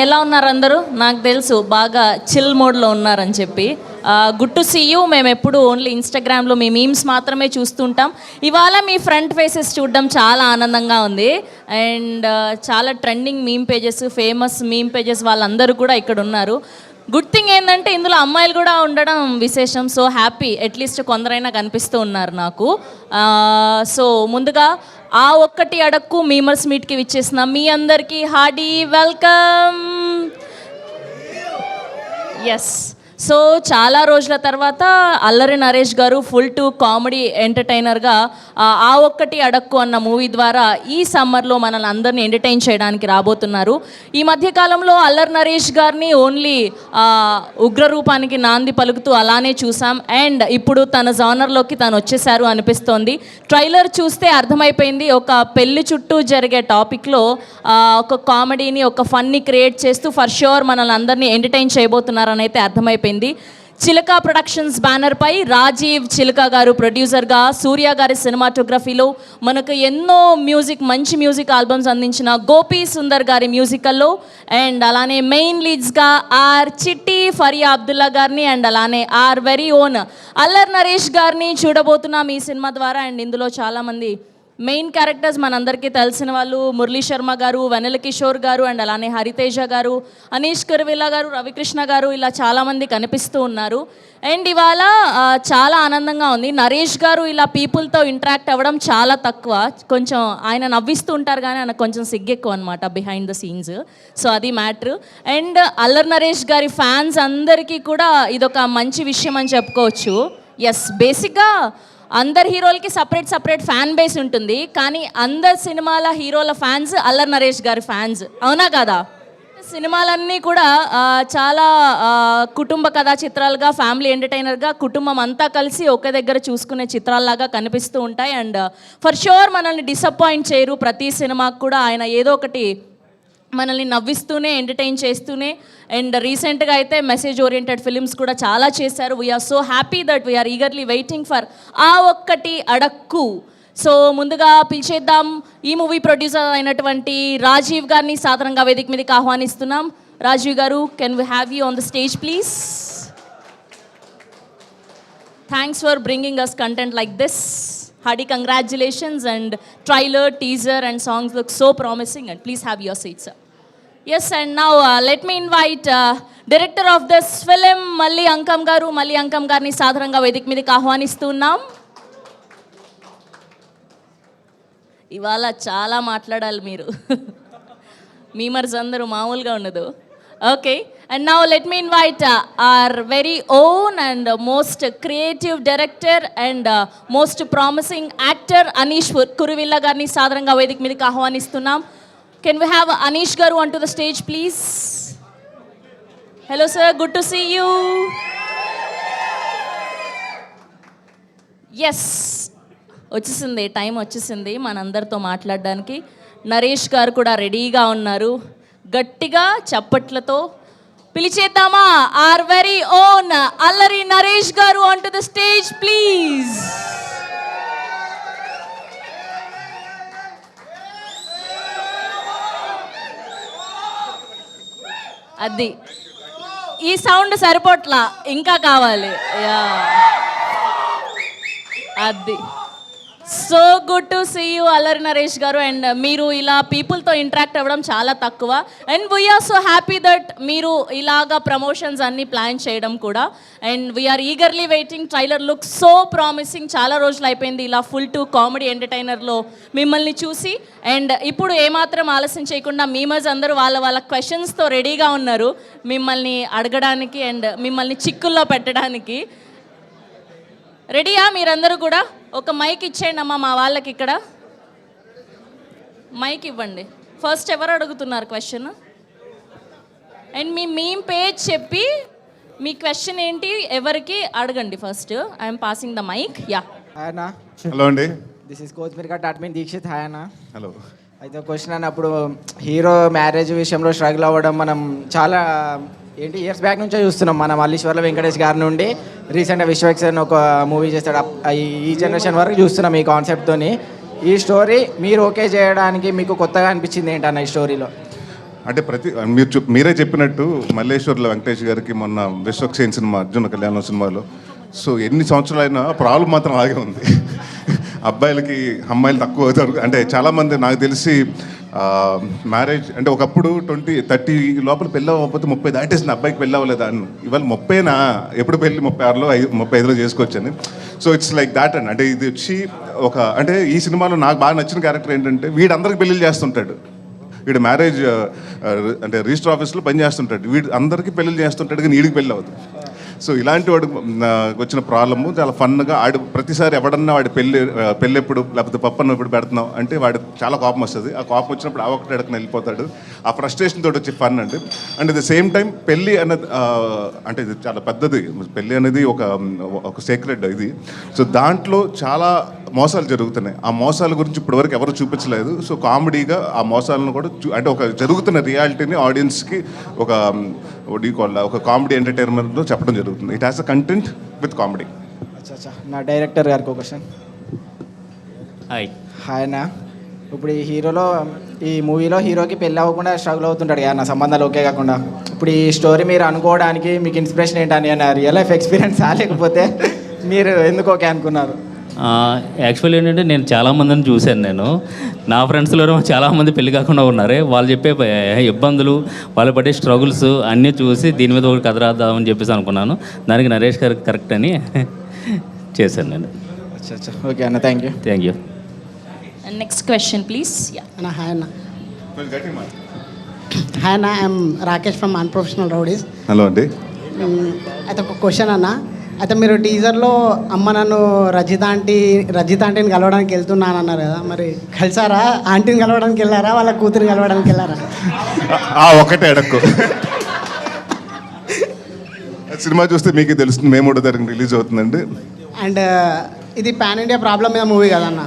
ఎలా ఉన్నారు అందరూ? నాకు తెలుసు బాగా చిల్ మోడ్లో ఉన్నారని చెప్పి. Good to see you. మేము ఎప్పుడు ఓన్లీ ఇన్స్టాగ్రామ్లో మీ మీమ్స్ మాత్రమే చూస్తుంటాం. ఇవాళ మీ ఫ్రంట్ ఫేసెస్ చూడడం చాలా ఆనందంగా ఉంది. అండ్ చాలా trending meme pages, famous meme pages వాళ్ళందరూ కూడా ఇక్కడ ఉన్నారు. గుడ్ థింగ్ ఏంటంటే ఇందులో అమ్మాయిలు కూడా ఉండడం విశేషం. సో హ్యాపీ, అట్లీస్ట్ కొందరైనా కనిపిస్తూ ఉన్నారు నాకు. సో ముందుగా ఆ ఒక్కటి అడక్కు మీమర్స్ మీట్కి విచ్చేసిన మీ అందరికీ హార్డీ వెల్కమ్. ఎస్, సో చాలా రోజుల తర్వాత అల్లరి నరేష్ గారు ఫుల్ టు కామెడీ ఎంటర్టైనర్గా ఆ ఒక్కటి అడక్కు అన్న మూవీ ద్వారా ఈ సమ్మర్లో మనల్ని అందరినీ ఎంటర్టైన్ చేయడానికి రాబోతున్నారు. ఈ మధ్యకాలంలో అల్లరి నరేష్ గారిని ఓన్లీ ఉగ్రరూపానికి నాంది పలుకుతూ అలానే చూసాం. అండ్ ఇప్పుడు తన జానర్లోకి తను వచ్చేసారు అనిపిస్తోంది. ట్రైలర్ చూస్తే అర్థమైపోయింది. ఒక పెళ్లి చుట్టూ జరిగే టాపిక్లో ఒక కామెడీని, ఒక ఫన్ని క్రియేట్ చేస్తూ ఫర్ ష్యూర్ మనల్ని అందరినీ ఎంటర్టైన్ చేయబోతున్నారని అయితే అర్థమైపోయింది. చిలక ప్రొడక్షన్స్ బ్యానర్ పై రాజీవ్ చిలక గారు ప్రొడ్యూసర్గా, సూర్య గారి సినిమాటోగ్రఫీలో మనకు ఎన్నో మంచి మ్యూజిక్ ఆల్బమ్స్ అందించిన గోపి సుందర్ గారి మ్యూజికల్లో, అండ్ అలానే మెయిన్ లీడ్స్గా ఆర్ చిట్టి, ఫరియా అబ్దుల్లా గారిని, అండ్ అలానే are very own Allari Naresh గారిని చూడబోతున్నాం ఈ సినిమా ద్వారా. అండ్ ఇందులో చాలామంది మెయిన్ క్యారెక్టర్స్ మనందరికీ తెలిసిన వాళ్ళు. మురళీ శర్మ గారు, వెన్నెల కిషోర్ గారు, అండ్ అలానే హరితేజ గారు, అనీష్ కురవిల్లా గారు, రవికృష్ణ గారు, ఇలా చాలామంది కనిపిస్తూ ఉన్నారు. అండ్ ఇవాళ చాలా ఆనందంగా ఉంది. నరేష్ గారు ఇలా పీపుల్తో ఇంటరాక్ట్ అవ్వడం చాలా తక్కువ. కొంచెం ఆయన నవ్విస్తూ ఉంటారు కానీ ఆయన కొంచెం సిగ్గెక్కువ అనమాట బిహైండ్ ద సీన్స్. సో అది మ్యాటర్. అండ్ అల్లరి నరేష్ గారి ఫ్యాన్స్ అందరికీ కూడా ఇదొక మంచి విషయం అని చెప్పుకోవచ్చు. ఎస్, బేసిక్గా అందరు హీరోలకి సపరేట్ ఫ్యాన్ బేస్ ఉంటుంది, కానీ అందరు సినిమాల హీరోల ఫ్యాన్స్ అల్లరి నరేష్ గారి ఫ్యాన్స్, అవునా కదా? సినిమాలన్నీ కూడా చాలా కుటుంబ కథా చిత్రాలుగా, ఫ్యామిలీ ఎంటర్టైనర్గా కుటుంబం అంతా కలిసి ఒకే దగ్గర చూసుకునే చిత్రాల్లాగా కనిపిస్తూ ఉంటాయి. అండ్ ఫర్ ష్యూర్ మనల్ని డిసప్పాయింట్ చేయరు. ప్రతి సినిమాకు కూడా ఆయన ఏదో ఒకటి మనల్ని నవ్విస్తూనే, ఎంటర్టైన్ చేస్తూనే. అండ్ రీసెంట్గా అయితే మెసేజ్ ఓరియంటెడ్ ఫిలిమ్స్ కూడా చాలా చేశారు. We're so happy that we're eagerly waiting for ఆ ఒక్కటి అడక్కు. సో ముందుగా పిలిచేద్దాం ఈ మూవీ ప్రొడ్యూసర్ అయినటువంటి రాజీవ్ గారిని సాధారణంగా వేదిక మీదకి ఆహ్వానిస్తున్నాం. Rajeev garu, can we have you on the stage please? Thanks for bringing us content like this. Hearty congratulations, and trailer, teaser and songs look so promising, and please have your seat, sir. Yes, and now let me invite director of this film Malli Ankam గారిని సాధారణంగా వేదిక మీదకి ఆహ్వానిస్తున్నాం. ఇవాళ చాలా మాట్లాడాలి మీరు. Memers అందరూ మామూలుగా ఉండదు. Okay, and now let me invite our very own and most creative director and most promising actor Anish Kuruvilla గారిని సాధారణంగా వేదిక మీదకి ఆహ్వానిస్తున్నాం. Can we have Anish garu onto the stage please? Hello sir, good to see you. Yes, వచ్చేసింది time, వచ్చేసింది మనందరితో మాట్లాడడానికి. నరేష్ గారు కూడా రెడీగా ఉన్నారు. గట్టిగా చప్పట్లతో పిలిచేద్దామా are very own Allari Naresh garu on to the stage please. అది ఈ సౌండ్ సరిపోట్లా, ఇంకా కావాలి. అది so good to see you Allari Naresh గారు. అండ్ మీరు ఇలా పీపుల్తో ఇంటరాక్ట్ అవ్వడం చాలా తక్కువ. And we're so happy that మీరు ఇలాగా ప్రమోషన్స్ అన్నీ ప్లాన్ చేయడం కూడా. And we're eagerly waiting. Trailer look so promising. చాలా రోజులు అయిపోయింది ఇలా ఫుల్ టు కామెడీ ఎంటర్టైనర్లో మిమ్మల్ని చూసి. అండ్ ఇప్పుడు ఏమాత్రం ఆలస్యం చేయకుండా మీమర్స్ అందరూ వాళ్ళ క్వశ్చన్స్తో రెడీగా ఉన్నారు మిమ్మల్ని అడగడానికి అండ్ మిమ్మల్ని చిక్కుల్లో పెట్టడానికి. రెడీయా మీరందరూ కూడా? ఒక మైక్ ఇచ్చేయండి అమ్మా మా వాళ్ళకి. ఇక్కడ మైక్ ఇవ్వండి. ఫస్ట్ ఎవరు అడుగుతున్నారు క్వశ్చన్? అండ్ మీ మీమ్ పేజ్ చెప్పి మీ క్వశ్చన్ ఏంటి ఎవరికి అడగండి first. I'm passing the mic. Yeah, hi అన్న. హలో అండి. This is Kothimeera cut admin Dikshith. Hi అన్న. హలో. అయితే క్వశ్చన్ అన్నప్పుడు హీరో మ్యారేజ్ విషయంలో స్ట్రగుల్ అవ్వడం మనం చాలా ఇయర్స్ బ్యాక్ నుంచే చూస్తున్నాం. మన మల్లీశ్వర్ల వెంకటేష్ గారి నుండి రీసెంట్గా విశ్వక్సేన్ ఒక మూవీ చేస్తాడు, ఈ జనరేషన్ వరకు చూస్తున్నాం ఈ కాన్సెప్ట్తోని. ఈ స్టోరీ మీరు ఓకే చేయడానికి మీకు కొత్తగా అనిపించింది ఏంటన్న ఈ స్టోరీలో? అంటే మీరే చెప్పినట్టు మల్లేశ్వర్ల వెంకటేష్ గారికి మొన్న విశ్వక్సేన్ సినిమా అర్జున కళ్యాణం సినిమాలో సో ఎన్ని సంవత్సరాలైనా ప్రాబ్లం మాత్రం అలాగే ఉంది. అబ్బాయిలకి అమ్మాయిలు తక్కువ అవుతారు. అంటే చాలామంది నాకు తెలిసి మ్యారేజ్ అంటే ఒకప్పుడు 20-30 లోపల పెళ్ళి అవ్వకపోతే 30 దాటేసిన అబ్బాయికి పెళ్ళి అవ్వలేదా అని. ఇవాళ 30నా ఎప్పుడు పెళ్ళి 36లో 35లో చేసుకోవచ్చని. సో ఇట్స్ లైక్ దాట్ అండి. అంటే ఇది వచ్చి అంటే ఈ సినిమాలో నాకు బాగా నచ్చిన క్యారెక్టర్ ఏంటంటే వీడందరికి పెళ్ళిళ్ళు చేస్తుంటాడు. వీడు మ్యారేజ్ అంటే రిజిస్టర్ ఆఫీస్లో పని చేస్తుంటాడు. వీడు అందరికీ పెళ్ళిళ్ళు చేస్తుంటాడు కానీ వీడికి పెళ్ళి అవుతుంది. సో ఇలాంటి వాడు వచ్చిన ప్రాబ్లము చాలా ఫన్గా ఆడు ప్రతిసారి ఎవడన్నా వాడి పెళ్ళి ఎప్పుడు లేకపోతే పప్పన్న ఎప్పుడు పెడుతున్నావు అంటే వాడు చాలా కోపం వస్తుంది. ఆ కోపం వచ్చినప్పుడు ఆ ఒక్కటి ఎడకని వెళ్ళిపోతాడు. ఆ ఫ్రస్ట్రేషన్ తోటి వచ్చే ఫన్ అండి. And at the same time పెళ్ళి అనేది అంటే ఇది చాలా పెద్దది. పెళ్ళి అనేది ఒక సీక్రెట్ ఇది. సో దాంట్లో చాలా మోసాలు జరుగుతున్నాయి. ఆ మోసాల గురించి ఇప్పటివరకు ఎవరు చూపించలేదు. సో కామెడీగా ఆ మోసాలను కూడా అంటే ఒక జరుగుతున్న రియాలిటీని ఆడియన్స్కి ఒక కామెడీ ఎంటర్టైన్మెంట్లో చెప్పడం జరుగుతుంది. It has a content with comedy. అచ్చా నా డైరెక్టర్ గారికి ఒక క్వశ్చన్. హాయ్. ఆయన ఇప్పుడు ఈ మూవీలో హీరోకి పెళ్ళి అవ్వకుండా స్ట్రగుల్ అవుతుంటాడు కదా నా సంబంధాలు ఓకే కాకుండా. ఇప్పుడు ఈ స్టోరీ మీరు అనుకోవడానికి మీకు ఇన్స్పిరేషన్ ఏంటని రియల్ లైఫ్ ఎక్స్పీరియన్సా లేకపోతే మీరు ఎందుకు ఓకే అనుకున్నారు? యాక్చువల్లీ ఏంటంటే నేను చాలామందిని చూశాను. నా ఫ్రెండ్స్లో చాలామంది పెళ్లి కాకుండా ఉన్నారు. వాళ్ళు చెప్పే ఇబ్బందులు, వాళ్ళు పడే స్ట్రగుల్స్ అన్నీ చూసి దీని మీద ఒక కథ రాద్దామని చెప్పేసి అనుకున్నాను. దానికి నరేష్ గారికి కరెక్ట్ అని చేశాను నేను. అచ్చా ఓకే అన్న, thank you. Next question please. అన్న హాయ్ అన్న. హాయ్ అన్న, I'm Rakesh from unprofessional rowdies. Hello అండి. అయితే ఒక క్వశ్చన్ అన్న. అయితే మీరు టీజర్లో అమ్మ నన్ను రజిత ఆంటీని కలవడానికి వెళ్తున్నాను అన్నారు కదా, మరి కలిసారా? ఆంటీని కలవడానికి వెళ్ళారా, వాళ్ళ కూతురు కలవడానికి వెళ్ళారా? ఒకటే అడక్కు. సినిమా చూస్తే మీకు తెలుస్తుంది. మే 3వ తారీఖున రిలీజ్ అవుతుందండి. అండ్ ఇది పాన్ ఇండియా ప్రాబ్లం మీద మూవీ కదన్న.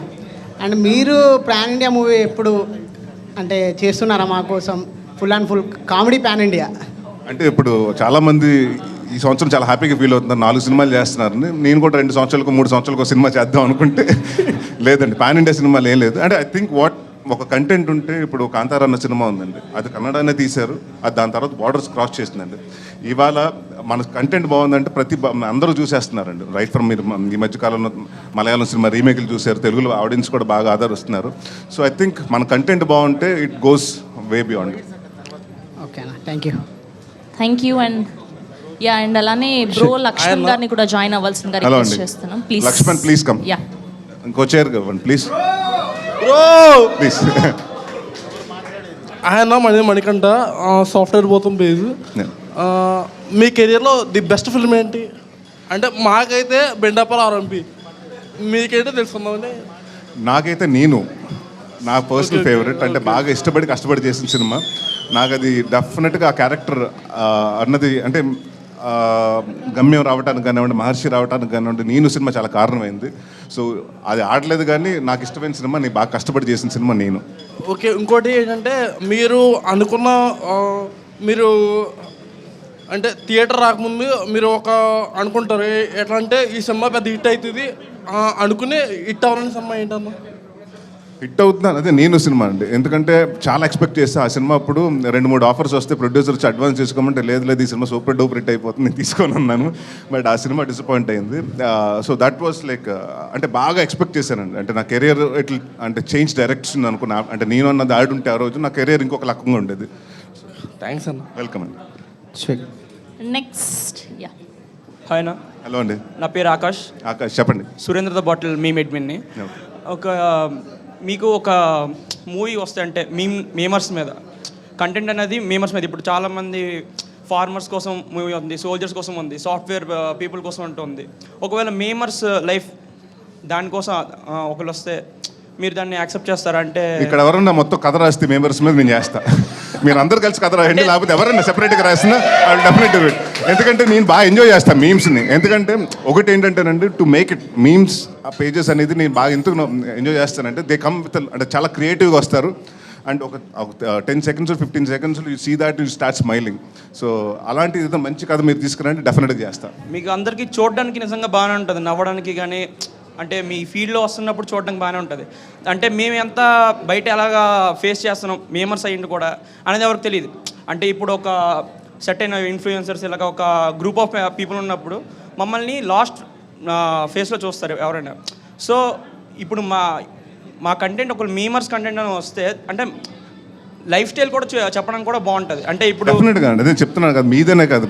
అండ్ మీరు పాన్ ఇండియా మూవీ ఎప్పుడు అంటే చేస్తున్నారా మా కోసం? Full and full comedy pan India. అంటే ఇప్పుడు చాలామంది ఈ సంవత్సరం చాలా హ్యాపీగా ఫీల్ అవుతున్నారు. 4 సినిమాలు చేస్తున్నారని. నేను కూడా 2 సంవత్సరాలకు 3 సంవత్సరాలకు ఒక సినిమా చేద్దాం అనుకుంటే లేదండి, పాన్ ఇండియా సినిమాలు ఏం లేదు. అంటే ఐ థింక్ ఒక కంటెంట్ ఉంటే ఇప్పుడు కాంతారా అన్న సినిమా ఉందండి, అది కన్నడనే తీశారు. అది దాని తర్వాత బార్డర్స్ క్రాస్ చేసిందండి. ఇవాళ మన కంటెంట్ బాగుందంటే అందరూ చూసేస్తున్నారండి. రైట్ ఫ్రమ్ మీరు ఈ మధ్యకాలంలో మలయాళం సినిమా రీమేక్లు చూశారు, తెలుగులో ఆడియన్స్ కూడా బాగా ఆదరిస్తున్నారు. సో ఐ థింక్ మన కంటెంట్ బాగుంటే it goes way beyond. Okay అన్న, థ్యాంక్ యూ. అండ్ అలానే బ్రో లక్ష్మణ్ గారిని కూడా జాయిన్ అవ్వాల్సిందిగా రిక్వెస్ట్ చేస్తున్నాం. Please Lakshman, please come. ఇంకో చైర్ ఇవ్వండి ప్లీజ్. ప్లీజ్. ఆయన మణికంఠ, సాఫ్ట్వేర్ పోతాం పేజ్. మీ కెరియర్లో ది బెస్ట్ ఫిల్మ్ ఏంటి? అంటే మాకైతే బెండాపర్ ఆర్ఎంపి, మీకైతే తెలుసుకుందామని. నాకైతే నా పర్సనల్ ఫేవరెట్. అంటే బాగా ఇష్టపడి కష్టపడి చేసిన సినిమా. నాకు అది డెఫినెట్గా ఆ క్యారెక్టర్ అన్నది అంటే గమ్యం రావడానికి కానివ్వండి, మహర్షి రావడానికి కానివ్వండి, నేను సినిమా చాలా కారణమైంది. సో అది ఆడలేదు కానీ నాకు ఇష్టమైన సినిమా, నేను బాగా కష్టపడి చేసిన సినిమా నేను. ఓకే, ఇంకోటి ఏంటంటే మీరు అనుకున్న మీరు అంటే థియేటర్ రాకముందు మీరు అనుకుంటారు ఎట్లా అంటే ఈ సినిమా పెద్ద హిట్ అవుతుంది అనుకుని హిట్ అవ్వాలని సినిమా ఏంటన్నా? హిట్ అవుతున్నాను అదే నేను సినిమా అండి. ఎందుకంటే చాలా ఎక్స్పెక్ట్ చేస్తే ఆ సినిమా అప్పుడు 2-3 ఆఫర్స్ వస్తే ప్రొడ్యూసర్ వచ్చి అడ్వాన్స్ చేసుకోమంటే లేదు ఈ సినిమా సూపర్ డూపర్ హిట్ అయిపోతుంది, నేను తీసుకొని ఉన్నాను. బట్ ఆ సినిమా డిసప్పాయింట్ అయింది. సో దట్ వాస్ లైక్ అంటే బాగా ఎక్స్పెక్ట్ చేశానండి. అంటే నా కెరియర్ అంటే చేంజ్ డైరెక్షన్ అనుకున్నా. అంటే నేను అన్నది ఆడుంటే ఆ రోజు నా కెరియర్ ఇంకొక రకంగా ఉండేది. థ్యాంక్స్ అన్న. వెల్కమ్ అండి. నెక్స్ట్. హాయ్ అన్న. హలో అండి. నా పేరు ఆకాష్. చెప్పండి. సురేంద్ర ద బాటిల్ మీమెడ్మిన్ని. మీకు ఒక మూవీ వస్తే అంటే మేమర్స్ మీద కంటెంట్ అనేది మేమర్స్ మీద ఇప్పుడు చాలామంది ఫార్మర్స్ కోసం మూవీ ఉంది, సోల్జర్స్ కోసం ఉంది, సాఫ్ట్వేర్ పీపుల్ కోసం అంటూ ఉంది. ఒకవేళ మేమర్స్ లైఫ్ దానికోసం ఒకళ్ళు వస్తే మీరు దాన్ని యాక్సెప్ట్ చేస్తారా? అంటే ఇక్కడ ఎవరన్నా మొత్తం కథ రాస్తే మెంబర్స్ మీద నేను చేస్తా. మీరు అందరు కలిసి కథ రాయండి, లేకపోతే ఎవరైనా సెపరేట్గా రాసినా డెఫినెట్గా. ఎందుకంటే నేను బాగా ఎంజాయ్ చేస్తాను మీమ్స్ని. ఎందుకంటే ఒకటి ఏంటంటేనండి, టు మేక్ ఇట్ మీమ్స్ ఆ పేజెస్ అనేది నేను బాగా ఎందుకు ఎంజాయ్ చేస్తానంటే దే కమ్ విత్ అంటే చాలా క్రియేటివ్గా వస్తారు. అండ్ ఒక 10 seconds 15 seconds you see that you start smiling. So అలాంటి ఏదో మంచి కథ మీరు తీసుకురండి, డెఫినెట్గా చేస్తాను. మీకు అందరికీ చూడడానికి నిజంగా బాగానే ఉంటుంది, నవ్వడానికి కానీ అంటే మీ ఫీల్డ్లో వస్తున్నప్పుడు చూడడానికి బాగానే ఉంటుంది. అంటే మేము ఎంత బయట ఎలాగా ఫేస్ చేస్తున్నాం మేమర్స్ అయ్యింది కూడా అనేది ఎవరికి తెలియదు. అంటే ఇప్పుడు ఒక సెట్ అయిన ఇన్ఫ్లుయెన్సర్స్ ఇలాగ ఒక గ్రూప్ ఆఫ్ పీపుల్ ఉన్నప్పుడు మమ్మల్ని లాస్ట్ ఫేస్లో చూస్తారు ఎవరైనా. సో ఇప్పుడు మా కంటెంట్ ఒక మీమర్స్ కంటెంట్ అని వస్తే అంటే లైఫ్ స్టైల్ కూడా చెప్పడం కూడా బాగుంటుంది. అంటే ఇప్పుడు డెఫినెట్గా అండి, అదే చెప్తున్నాను కదా, మీదేనే కాదు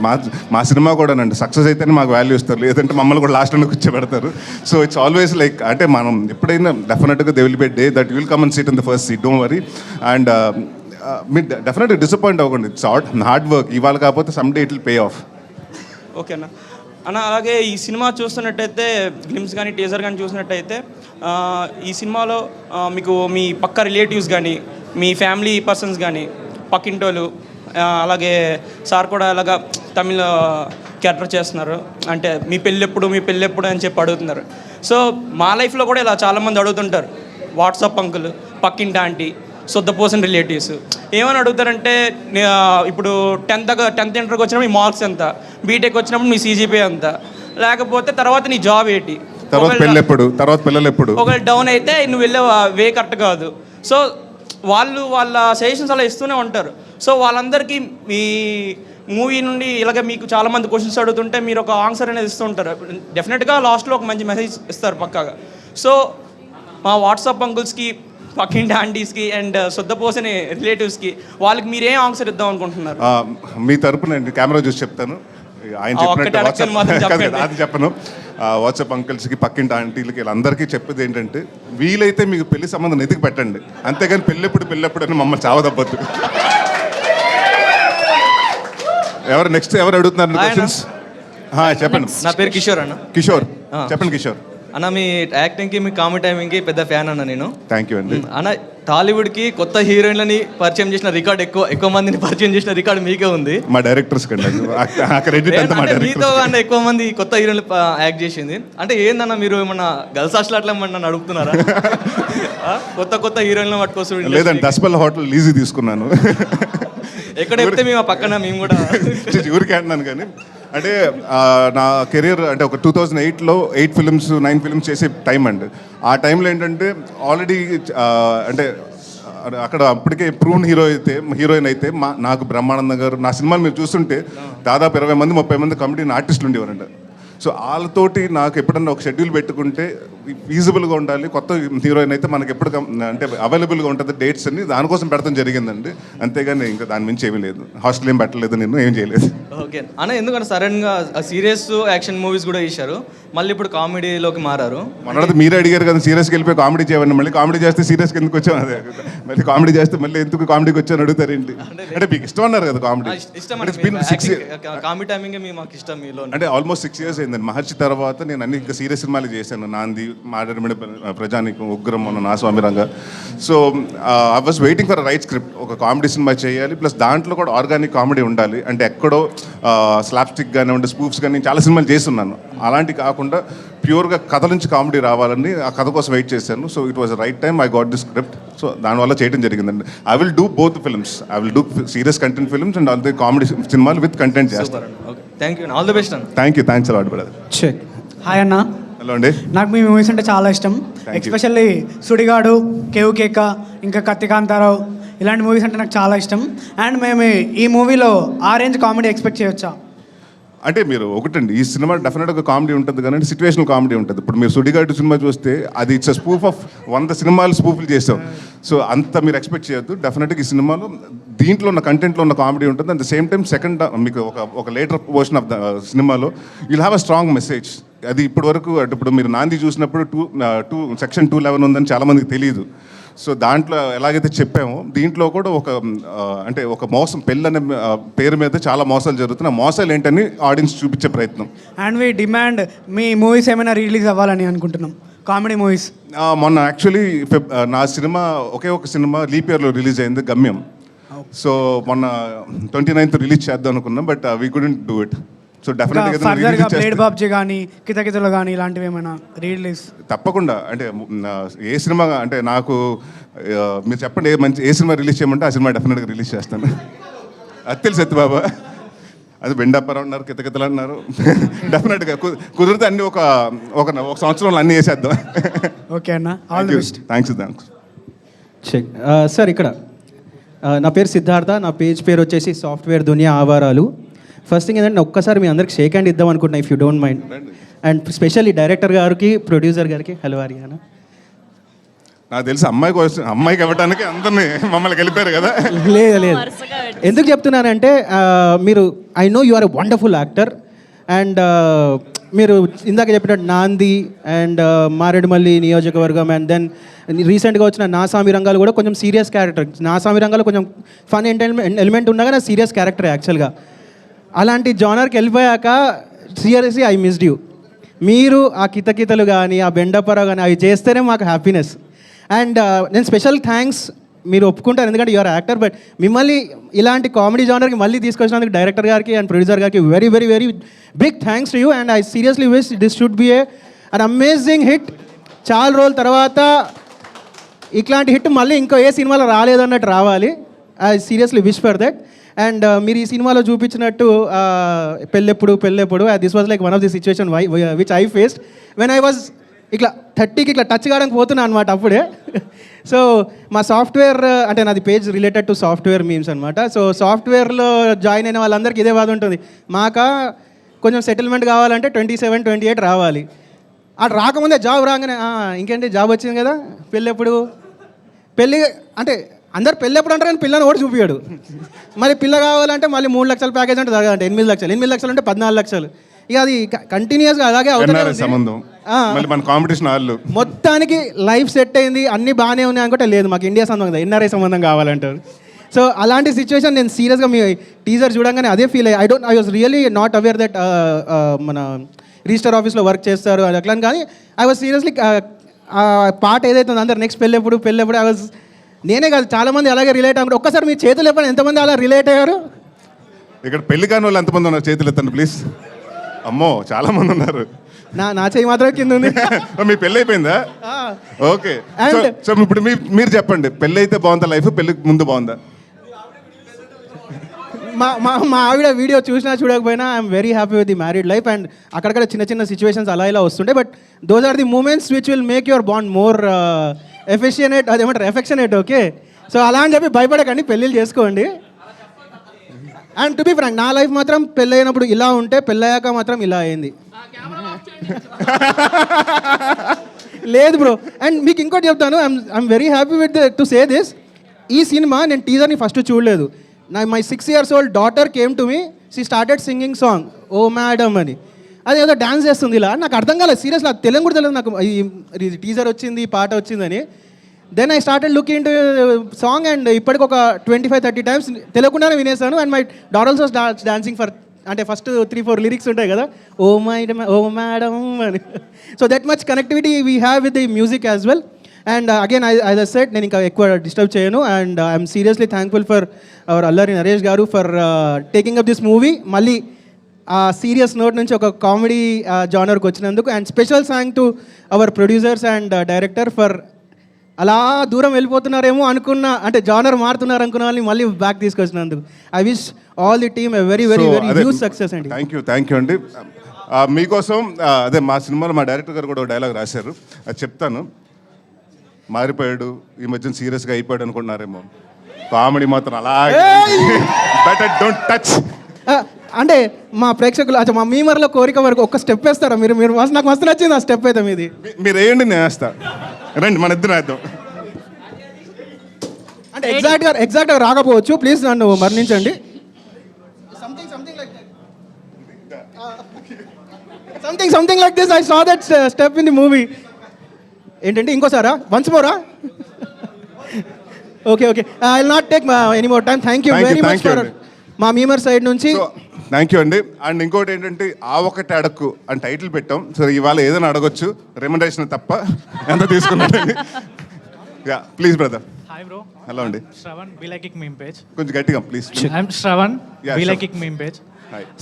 మా సినిమా కూడా అండి సక్సెస్ అయితేనే మాకు వాల్యూ ఇస్తారు, లేదంటే మమ్మల్ని కూడా లాస్ట్లో కూర్చోబెడతారు. సో ఇట్స్ ఆల్వేస్ లైక్ అంటే మనం ఎప్పుడైనా డెఫినెట్గా they will be day that will come and seat in the first seat, don't worry. And మీరు డెఫినెట్గా డిసప్పాయింట్ అవ్వకండి, ఇట్స్ హార్డ్ వర్క్, ఇవాళ కాకపోతే some day it will pay of. ఓకేనా అన్న. అలాగే ఈ సినిమా చూస్తున్నట్టయితే గ్లిమ్స్ కానీ టీజర్ కానీ చూసినట్టయితే ఈ సినిమాలో మీకు మీ పక్క రిలేటివ్స్ కానీ మీ ఫ్యామిలీ పర్సన్స్ కానీ పక్కింటోళ్ళు అలాగే సార్ కూడా అలాగా తమిళ క్యారెక్టర్ చేస్తున్నారు. అంటే మీ పెళ్ళెప్పుడు అని చెప్పి అడుగుతున్నారు. సో మా లైఫ్లో కూడా ఇలా చాలామంది అడుగుతుంటారు. వాట్సాప్ అంకుల్, పక్కింటి ఆంటీ, సొద్దపోసిన రిలేటివ్స్ ఏమని అడుగుతారంటే ఇప్పుడు 10th ఇంటర్కి వచ్చినప్పుడు మీ మార్క్స్ ఎంత, బీటెక్ వచ్చినప్పుడు మీ CGPA ఎంత, లేకపోతే తర్వాత నీ జాబ్ ఏంటి, తర్వాత పిల్లలు ఎప్పుడు ఒకవేళ డౌన్ అయితే నువ్వు వెళ్ళే వే కరెక్ట్ కాదు. సో వాళ్ళ సజెషన్స్ అలా ఇస్తూనే ఉంటారు. సో వాళ్ళందరికీ మీ మూవీ నుండి ఇలాగే మీకు చాలామంది క్వశ్చన్స్ అడుగుతుంటే మీరు ఒక ఆన్సర్ అనేది ఇస్తూ ఉంటారు. డెఫినెట్గా లాస్ట్లో ఒక మంచి మెసేజ్ ఇస్తారు పక్కాగా. సో మా వాట్సాప్ అంకుల్స్కి, పక్కింటి ఆంటీస్కి అండ్ సొద్దపోసని రిలేటివ్స్కి వాళ్ళకి మీరేం ఆన్సర్ ఇద్దాం అనుకుంటున్నారు? మీ తరపున కెమెరా చూసి చెప్తాను. ఆయన చెప్పినట్టు అది చెప్పను. వాట్సాప్ అంకిల్స్కి, పక్కింటి ఆంటీలకి, వీళ్ళందరికీ చెప్పేది ఏంటంటే వీలైతే మీకు పెళ్లి సంబంధం ఎతికి పెట్టండి, అంతేగాని పెళ్ళెప్పుడు అని మమ్మల్ని చావదబ్బద్దు. ఎవరు అడుగుతున్నారు క్వశ్చన్స్? చెప్పండి. నా పేరు కిషోర్ అన్న. కిషోర్ చెప్పండి. కిషోర్ అన్న, మీ యాక్టింగ్కి, మీ కామెడీ టైమింగ్కి పెద్ద ఫ్యాన్ అన్న నేను. థ్యాంక్ యూ అండి. అన్న, టాలీవుడ్కి కొత్త హీరోయిన్లని పరిచయం చేసిన రికార్డ్ ఎక్కువ మందిని పరిచయం చేసిన రికార్డు మీకే ఉంది. మా డైరెక్టర్స్ కండి, మీతో అన్న ఎక్కువ మంది కొత్త హీరోయిన్లు యాక్ట్ చేసింది. అంటే ఏందన్న మీరు ఏమన్నా గర్ల్స్ హాస్టల్ అట్లా ఏమన్నా నడుపుతున్నారా? కొత్త హీరోయిన్లు పట్టుకోవచ్చు. లేదండి, దస్పల్ హోటల్ లీజీ తీసుకున్నాను. ఎక్కడ చెప్తే మేము పక్కన మేము కూడా ఊరికే అంటున్నాను. కానీ అంటే నా కెరీర్ అంటే ఒక 2008లో 8 ఫిల్మ్స్ 9 ఫిల్మ్స్ చేసే టైం అండి. ఆ టైంలో ఏంటంటే ఆల్రెడీ అంటే అక్కడ అప్పటికే ప్రూన్ హీరోయిన్ అయితే నాకు బ్రహ్మానందం గారు, నా సినిమాలు మీరు చూస్తుంటే దాదాపు 20 మంది 30 మంది కమిటీని ఆర్టిస్టులు ఉండేవారండి. సో వాళ్ళతోటి నాకు ఎప్పుడన్నా ఒక షెడ్యూల్ పెట్టుకుంటే ఫీజిబుల్గా ఉండాలి. కొత్త హీరోయిన్ అయితే మనకి ఎప్పుడు అంటే అవైలబుల్గా ఉంటుంది డేట్స్ అని, దానికోసం పెడతాం జరిగిందండి. అంతేగాని ఇంకా దాని మించి ఏమీ లేదు. హాస్టల్ ఏం పెట్టలేదు, నేను ఏం చేయలేదు. ఓకే అన్న, ఎందుకంటే సడన్గా సీరియస్ యాక్షన్ మూవీస్ కూడా చేశారు, మళ్ళీ ఇప్పుడు కామెడీలోకి మారారు. మనది మీరే అడిగారు కదా, సీరియస్కి వెళ్ళిపోయి కామెడీ చేయమని. మళ్ళీ కామెడీ చేస్తే సీరియస్కి ఎందుకు వచ్చాను? అదే మళ్ళీ కామెడీ చేస్తే మళ్ళీ ఎందుకు కామెడీకి వచ్చాను అడుగుతారు ఏంటి? అంటే మీకు ఇష్టం అన్నారు కదా కామెడీ. కామెడీ టైమింగ్ మాకు ఇష్టం మీలో. అంటే ఆల్మోస్ట్ 6 years అయిందండి. మహర్షి తర్వాత నేను అన్ని ఇంకా సీరియస్ సినిమాలు చేశాను. నాంది, మాడరమిడ, ప్రజానికం, ఉగ్రం, మొన్న నా స్వామి రంగ. So I was waiting for right script. ఒక కామెడీ సినిమా చేయాలి, ప్లస్ దాంట్లో కూడా ఆర్గానిక్ కామెడీ ఉండాలి. అంటే ఎక్కడో స్లాప్స్టిక్ కానీ ఉండే స్పూఫ్స్ కానీ చాలా సినిమాలు చేస్తున్నాను. అలాంటి కాకుండా ప్యూర్గా కథ నుంచి కామెడీ రావాలని ఆ కథ కోసం వెయిట్ చేశాను. So it was right time I got the script. So దానివల్ల చేయడం జరిగిందండి. I will do both films. I will do serious content films and all the comedy సినిమాలు విత్ కంటెంట్ చేస్తాను. Thank you, all the best అన్న. Thanks a lot brother. Hi అన్న. Hello అండి. నాకు మీ movies అంటే చాలా ఇష్టం. ఎస్పెషల్లీ సుడిగాడు, కేవ్ కేక, ఇంకా కత్తికాంతారావు, ఇలాంటి మూవీస్ అంటే నాకు చాలా ఇష్టం. అండ్ మేము ఈ మూవీలో ఆ రేంజ్ కామెడీ ఎక్స్పెక్ట్ చేయొచ్చా? అంటే మీరు ఒకటండి, ఈ సినిమా డెఫినెట్గా కామెడీ ఉంటుంది, కానీ సిచ్యువేషనల్ కామెడీ ఉంటుంది. ఇప్పుడు మీరు సుడిగాడు సినిమా చూస్తే అది ఇట్స్ స్పూఫ్ ఆఫ్ 100 సినిమాలు స్పూఫ్లు చేస్తాం. సో అంత మీరు ఎక్స్పెక్ట్ చేయొద్దు. డెఫినెట్గా ఈ సినిమాలో దీంట్లో ఉన్న కంటెంట్లో ఉన్న కామెడీ ఉంటుంది. At the same time second మీకు ఒక లేటర్ పోర్షన్ ఆఫ్ ద సినిమాలో you'll have a strong message. అది ఇప్పటి వరకు అంటే ఇప్పుడు మీరు నాంది చూసినప్పుడు సెక్షన్ 211 ఉందని చాలామందికి తెలియదు. సో దాంట్లో ఎలాగైతే చెప్పామో దీంట్లో కూడా అంటే ఒక మోసం, పెళ్ళనే పేరు మీద చాలా మోసాలు జరుగుతున్నాయి. మోసాలు ఏంటని ఆడియన్స్ చూపించే ప్రయత్నం. అండ్ వి డిమాండ్ మీ మూవీస్ ఏమైనా రిలీజ్ అవ్వాలని అనుకుంటున్నాం, కామెడీ మూవీస్. మొన్న యాక్చువల్లీ నా సినిమా ఒకే ఒక సినిమా లీప్ ఇయర్లో రిలీజ్ అయింది, గమ్యం. సో మొన్న 29th రిలీజ్ చేద్దాం అనుకున్నాం, but we couldn't do it. So డెఫినెట్గా బ్లేడ్ బాబ్జీ కానీ కితకితలు కానీ ఇలాంటివి ఏమైనా రిలీజ్? తప్పకుండా. అంటే ఏ సినిమా అంటే నాకు మీరు చెప్పండి ఏ సినిమా రిలీజ్ చేయమంటే ఆ సినిమా డెఫినెట్గా రిలీజ్ చేస్తాను. అది తెలుసు సత్యబాబా. అది బెండప్పర్ అన్నారు, కితకితలు అన్నారు. డెఫినెట్గా కుదిరితే అన్ని ఒక సంవత్సరంలో అన్నీ వేసేద్దాం. ఓకే అన్న, all the best. Thanks. Check sir ఇక్కడ నా పేరు సిద్ధార్థ, నా పేజ్ పేరు వచ్చేసి సాఫ్ట్వేర్ దునియా ఆవారాలు. ఫస్ట్ థింగ్ ఏంటంటే ఒక్కసారి మీ అందరికి షేక్ హ్యాండ్ ఇద్దాం అనుకుంటున్నా, if you don't mind. And specially director గారికి, ప్రొడ్యూసర్ గారికి హలో అరియానా. నాకు తెలిసి అమ్మాయికి ఇవ్వడానికి అందరినీ మమ్మల్ని గెలిపారు కదా. లేదు ఎందుకు చెప్తున్నానంటే మీరు I know you are a wonderful actor. And మీరు ఇందాక చెప్పినట్టు నాంది అండ్ మారేడుమల్లి నియోజకవర్గం అండ్ దెన్ రీసెంట్గా వచ్చిన నా సామి రంగాలు కూడా కొంచెం సీరియస్ క్యారెక్టర్. నా సామి రంగాలు కొంచెం ఫన్ ఎలిమెంట్ ఉండగా నా సీరియస్ క్యారెక్టర్ యాక్చువల్గా. అలాంటి జానర్కి వెళ్ళిపోయాక సీరియస్లీ ఐ మిస్డ్ యూ. మీరు ఆ కితకితలు కానీ ఆ బెండపర కానీ అవి చేస్తేనే మాకు హ్యాపీనెస్. అండ్ నేను స్పెషల్ థ్యాంక్స్ మీరు ఒప్పుకుంటారు ఎందుకంటే యూఆర్ యాక్టర్, బట్ మిమ్మల్ని ఇలాంటి కామెడీ జానర్కి మళ్ళీ తీసుకొచ్చినందుకు డైరెక్టర్ గారికి అండ్ ప్రొడ్యూసర్ గారికి very very very big thanks to you. And I seriously wish this should be an amazing hit. చాలా రోజుల తర్వాత ఇట్లాంటి హిట్ మళ్ళీ ఇంకో ఏ సినిమాలో రాలేదన్నట్టు రావాలి. I seriously wish for that. And మీరు ఈ సినిమాలో చూపించినట్టు పెళ్ళెప్పుడు this was like one of the situation which I faced when I was ఇట్లా 30కి ఇట్లా టచ్ కావడానికి పోతున్నా అనమాట అప్పుడే. సో మా సాఫ్ట్వేర్ అంటే నాది page related to software memes అనమాట. సో సాఫ్ట్వేర్లో జాయిన్ అయిన వాళ్ళందరికీ ఇదే బాధ ఉంటుంది, మాకా కొంచెం సెటిల్మెంట్ కావాలంటే 27, 28 రావాలి. అటు రాకముందే జాబ్ రాగానే ఇంకేంటి జాబ్ వచ్చింది కదా పెళ్ళి అంటే అందరు పెళ్ళెప్పుడు అంటారు కానీ పిల్లని కూడా చూపించాడు. మరి పిల్ల కావాలంటే మళ్ళీ 3 లక్షల ప్యాకేజ్ అంటే అంటే 8 లక్షలు, 8 లక్షలు అంటే 14 లక్షలు. ఇక అది కంటిన్యూస్గా అలాగే అవుతుంది. మొత్తానికి లైఫ్ సెట్ అయింది, అన్ని బాగానే ఉన్నాయి అనుకుంటే లేదు మాకు ఇండియా సంబంధం కదా, ఎన్ఆర్ఐ సంబంధం కావాలంటారు. సో అలాంటి సిచ్యువేషన్ నేను సీరియస్గా మీ టీజర్ చూడంగానే అదే ఫీల్ అయ్యి I was really not aware that మన రిజిస్టర్ ఆఫీస్లో వర్క్ చేస్తారు అది అట్లా కానీ ఐ వాజ్ సీరియస్లీ ఆ పాట ఏదైతే ఉందో అందరు నెక్స్ట్ పెళ్ళెప్పుడు ఐ వాజ్ నేనే కాదు చాలామంది అలాగే రిలేట్ అవ్వడం. ఒక్కసారి మీ చేతులు ఎప్పుడు ఎంతమంది అలా రిలేట్ అయ్యారు? ఇక్కడ పెళ్లి కాని వాళ్ళు ఎంతమంది ఉన్నారు చేతులు ఎత్తండి ప్లీజ్. అమ్మో చాలా మంది ఉన్నారు. నా చేయి మాత్రం కింద ఉంది. మీ పెళ్ళి అయిపోయిందా? ఓకే. సో ఇప్పుడు మీరు చెప్పండి, పెళ్ళి అయితే బాగుందా లైఫ్, పెళ్ళికి ముందు బాగుందా? మా ఆవిడ వీడియో చూసినా చూడకపోయినా I'm very happy with the married life. And అక్కడక్కడ చిన్న చిన్న సిచ్యువేషన్స్ అలా ఇలా వస్తుండే, but those are the moments which will make your bond more affectionate. Okay, so అలా అని చెప్పి భయపడకండి, పెళ్ళిళ్ళు చేసుకోండి. అండ్ టు బి ఫ్రాంక్ నా లైఫ్ మాత్రం పెళ్ళైనప్పుడు ఇలా ఉంటే పెళ్ళయ్యాక మాత్రం ఇలా అయింది. లేదు బ్రో. అండ్ మీకు ఇంకోటి చెప్తాను, I'm very happy with to say this. ఈ సినిమా నేను టీజర్ని ఫస్ట్ చూడలేదు. My 6 years old daughter came to me, she started singing song oh madam అని. అది ఏదో డ్యాన్స్ చేస్తుంది ఇలా, నాకు అర్థం కాలేదు సీరియస్లీ, అది తెలుగు కూడా తెలియదు నాకు ఈ టీజర్ వచ్చింది పాట వచ్చిందని. Then I started looking to song and ఇప్పటికి ఒక 25-30 times తెలియకుండానే వినేసాను. And my daughter also dancing for అంటే ఫస్ట్ 3-4 లిరిక్స్ ఉంటాయి కదా, ఓ మేడమ్ అని. So that much connectivity we have with the music as well. And again I said నేను ఇంకా ఎక్కువ డిస్టర్బ్ చేయను. And I'm seriously thankful for our Allari Naresh garu for taking up this movie. మళ్ళీ ఆ serious note నుంచి ఒక comedy జానర్కి వచ్చినందుకు. And special thank to our producers and director for అలా దూరం వెళ్ళిపోతున్నారేమో అనుకున్న అంటే జానర్ మారుతున్నారు అనుకున్న వాళ్ళని మళ్ళీ బ్యాక్ తీసుకొచ్చినందుకు. I wish all the team a very very very huge success అండి. థ్యాంక్ యూ అండి. మీకోసం అదే మా సినిమాలో మా డైరెక్టర్ గారు కూడా ఒక డైలాగ్ రాశారు, అది చెప్తాను. మారిపోయాడు, ఈ మధ్యన సీరియస్గా అయిపోయాడు అనుకుంటున్నారేమో, కామెడీ మాత్రం అలాగే బెటర్ డోంట్ టచ్. అంటే మా ప్రేక్షకులు మా మీమర్లో కోరిక వరకు ఒక స్టెప్ వేస్తారా మీరు? నాకు మస్తు నచ్చింది ఆ స్టెప్ అయితే మీది. మీరు వేయండి, నేను వేస్తా. రండి మన ఇద్దరు వేద్దాం. అంటే ఎగ్జాక్ట్గా రాకపోవచ్చు, ప్లీజ్ నన్ను మరణించండి. Something like this I saw that step in the movie. ఏంటంటే ఇంకోసారా? వన్స్ మోరా? Okay I will not take any more time. Thank you very much for మా మీమర్ సైడ్ నుంచి. థ్యాంక్ యూ అండి. అండ్ ఇంకోటి ఏంటంటే ఆ ఒకటి అడక్కు అని టైటిల్ పెట్టాం. సో ఇవాళ ఏదైనా అడగొచ్చు, రెమ్యునరేషన్ తప్ప ఎంత తీసుకున్నాండి. Yeah please brother. Hi bro. Hello అండి. శ్రవణ్ వి లైక్ ఇక్ మీమ్ పేజ్. కొంచెం గట్టిగా please. I'm Shravan we like ఇక్ meme page.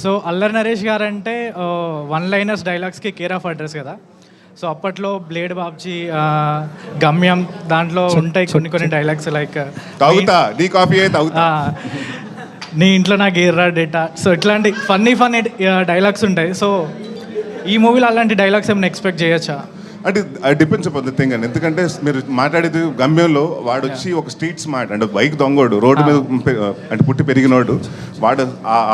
So Allari Naresh garu అంటే 1-liners డైలాగ్స్కి కేర్ ఆఫ్ అడ్రస్ కదా. సో అప్పట్లో బ్లేడ్ బాబ్జీ, గమ్యం దాంట్లో ఉంటాయి కొన్ని డైలాగ్స్ లైక్ తాగుతా నీ కాఫీ తాగుతా. నీ ఇంట్లో నాకు ఎర్రా డేటా. సో ఇట్లాంటి ఫన్నీ డైలాగ్స్ ఉంటాయి. సో ఈ మూవీలో అలాంటి డైలాగ్స్ ఏమైనా ఎక్స్పెక్ట్ చేయొచ్చా? అంటే అది డిపెండ్స్ అపాన్ ద థింగ్ అండి. ఎందుకంటే మీరు మాట్లాడేది గమ్యంలో వాడు వచ్చి ఒక స్ట్రీట్ స్మార్ట్ అంటే బైక్ దొంగోడు, రోడ్డు మీద అంటే పుట్టి పెరిగినోడు, వాడు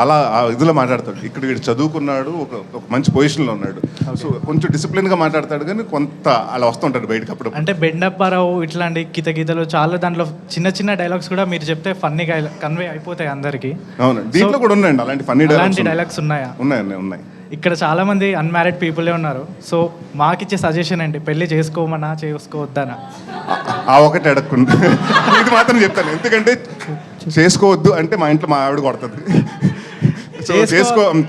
అలా ఆ ఇదిలో మాట్లాడతాడు. ఇక్కడ వీడు చదువుకున్నాడు, ఒక మంచి పొజిషన్లో ఉన్నాడు, సో కొంచెం డిసిప్లిన్గా మాట్లాడతాడు, కానీ కొంత అలా వస్తుంటాడు బయటకు అప్పుడు. అంటే బెండప్పారావు ఇట్లాంటి గీతలు చాలా దాంట్లో చిన్న డైలాగ్స్ కూడా మీరు చెప్తే ఫన్నీగా కన్వే అయిపోతాయి అందరికీ. అవును, దీంట్లో కూడా ఉన్నాయండి అలాంటి ఫన్నీ డైలాగ్స్ ఉన్నాయా? ఉన్నాయి. ఇక్కడ చాలా మంది అన్మ్యారీడ్ పీపులే ఉన్నారు. సో మాకిచ్చే సజెషన్ ఏంటి, పెళ్లి చేసుకోమన్నా చేసుకోవద్దనా? ఆ ఒకటి అడగకుండా ఇది మాత్రం చెప్తాను, ఎందుకంటే చేసుకోవద్దు అంటే మా ఇంట్లో మా ఆవిడ కొడుతుంది. సో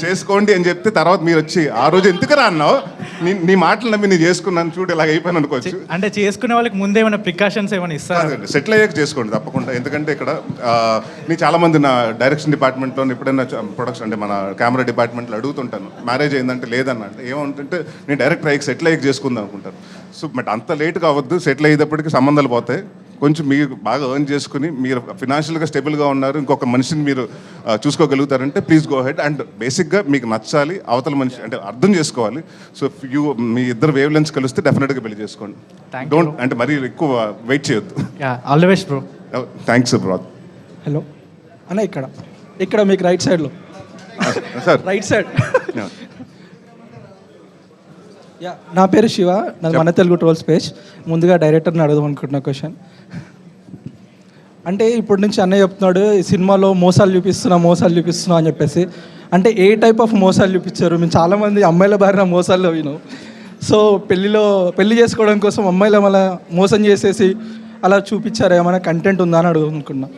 చేసుకోండి అని చెప్తే తర్వాత మీరు వచ్చి ఆ రోజు ఎందుకురా అన్నావు, నీ మాటలు నమ్మి నేను చేసుకున్నాను చూడు ఇలాగ అయిపోయాను అనుకోవచ్చు. అంటే చేసుకునే వాళ్ళకి ముందే ఏమైనా ప్రికాషన్స్ ఏమైనా ఇస్తారు? సెటిల్ అయ్యాక చేసుకోండి తప్పకుండా. ఎందుకంటే ఇక్కడ నేను చాలా మంది నా డైరెక్షన్ డిపార్ట్మెంట్లో ఎప్పుడైనా ప్రొడక్షన్ అంటే మన కెమెరా డిపార్ట్మెంట్లో అడుగుతుంటాను, మ్యారేజ్ అయిందంటే లేదన్న అంటే ఏమంటుంటే నేను డైరెక్ట్ అయ్యి సెటిల్ అయ్యాక చేసుకుందాం అనుకుంటాను. సో బట్ అంత లేట్ కావద్దు, సెటిల్ అయ్యేటప్పటికి సంబంధాలు పోతాయి. కొంచెం మీరు బాగా ఎర్న్ చేసుకుని మీరు ఫినాన్షియల్గా స్టేబుల్గా ఉన్నారు, ఇంకొక మనిషిని మీరు చూసుకోగలుగుతారంటే ప్లీజ్ గో హెడ్. అండ్ బేసిక్గా మీకు నచ్చాలి, అవతల మనిషి అంటే అర్థం చేసుకోవాలి. సో మీ ఇద్దరు వేవ్ లెన్స్ కలిస్తే డెఫినెట్గా పెళ్లి చేసుకోండి. డోంట్ అంటే మరీ ఎక్కువ వెయిట్ చేయొద్దు. All the best bro. Thanks bro. Hello అన్న, ఇక్కడ మీకు రైట్ సైడ్లో సార్, రైట్ సైడ్. నా పేరు శివ, నాది మన తెలుగు ట్రోల్స్ పేజ్. ముందుగా డైరెక్టర్ని అడుగుదాం అనుకుంటున్న క్వశ్చన్ అంటే ఇప్పటి నుంచి అన్నయ్య చెప్తున్నాడు ఈ సినిమాలో మోసాలు చూపిస్తున్నా అని చెప్పేసి. అంటే ఏ టైప్ ఆఫ్ మోసాలు చూపించారు? మేము చాలామంది అమ్మాయిల బారిన మోసాల్లో విన్నాం. సో పెళ్లి చేసుకోవడం కోసం అమ్మాయిల మళ్ళీ మోసం చేసేసి అలా చూపించారు, ఏమైనా కంటెంట్ ఉందా అని అడుగునుకున్నా.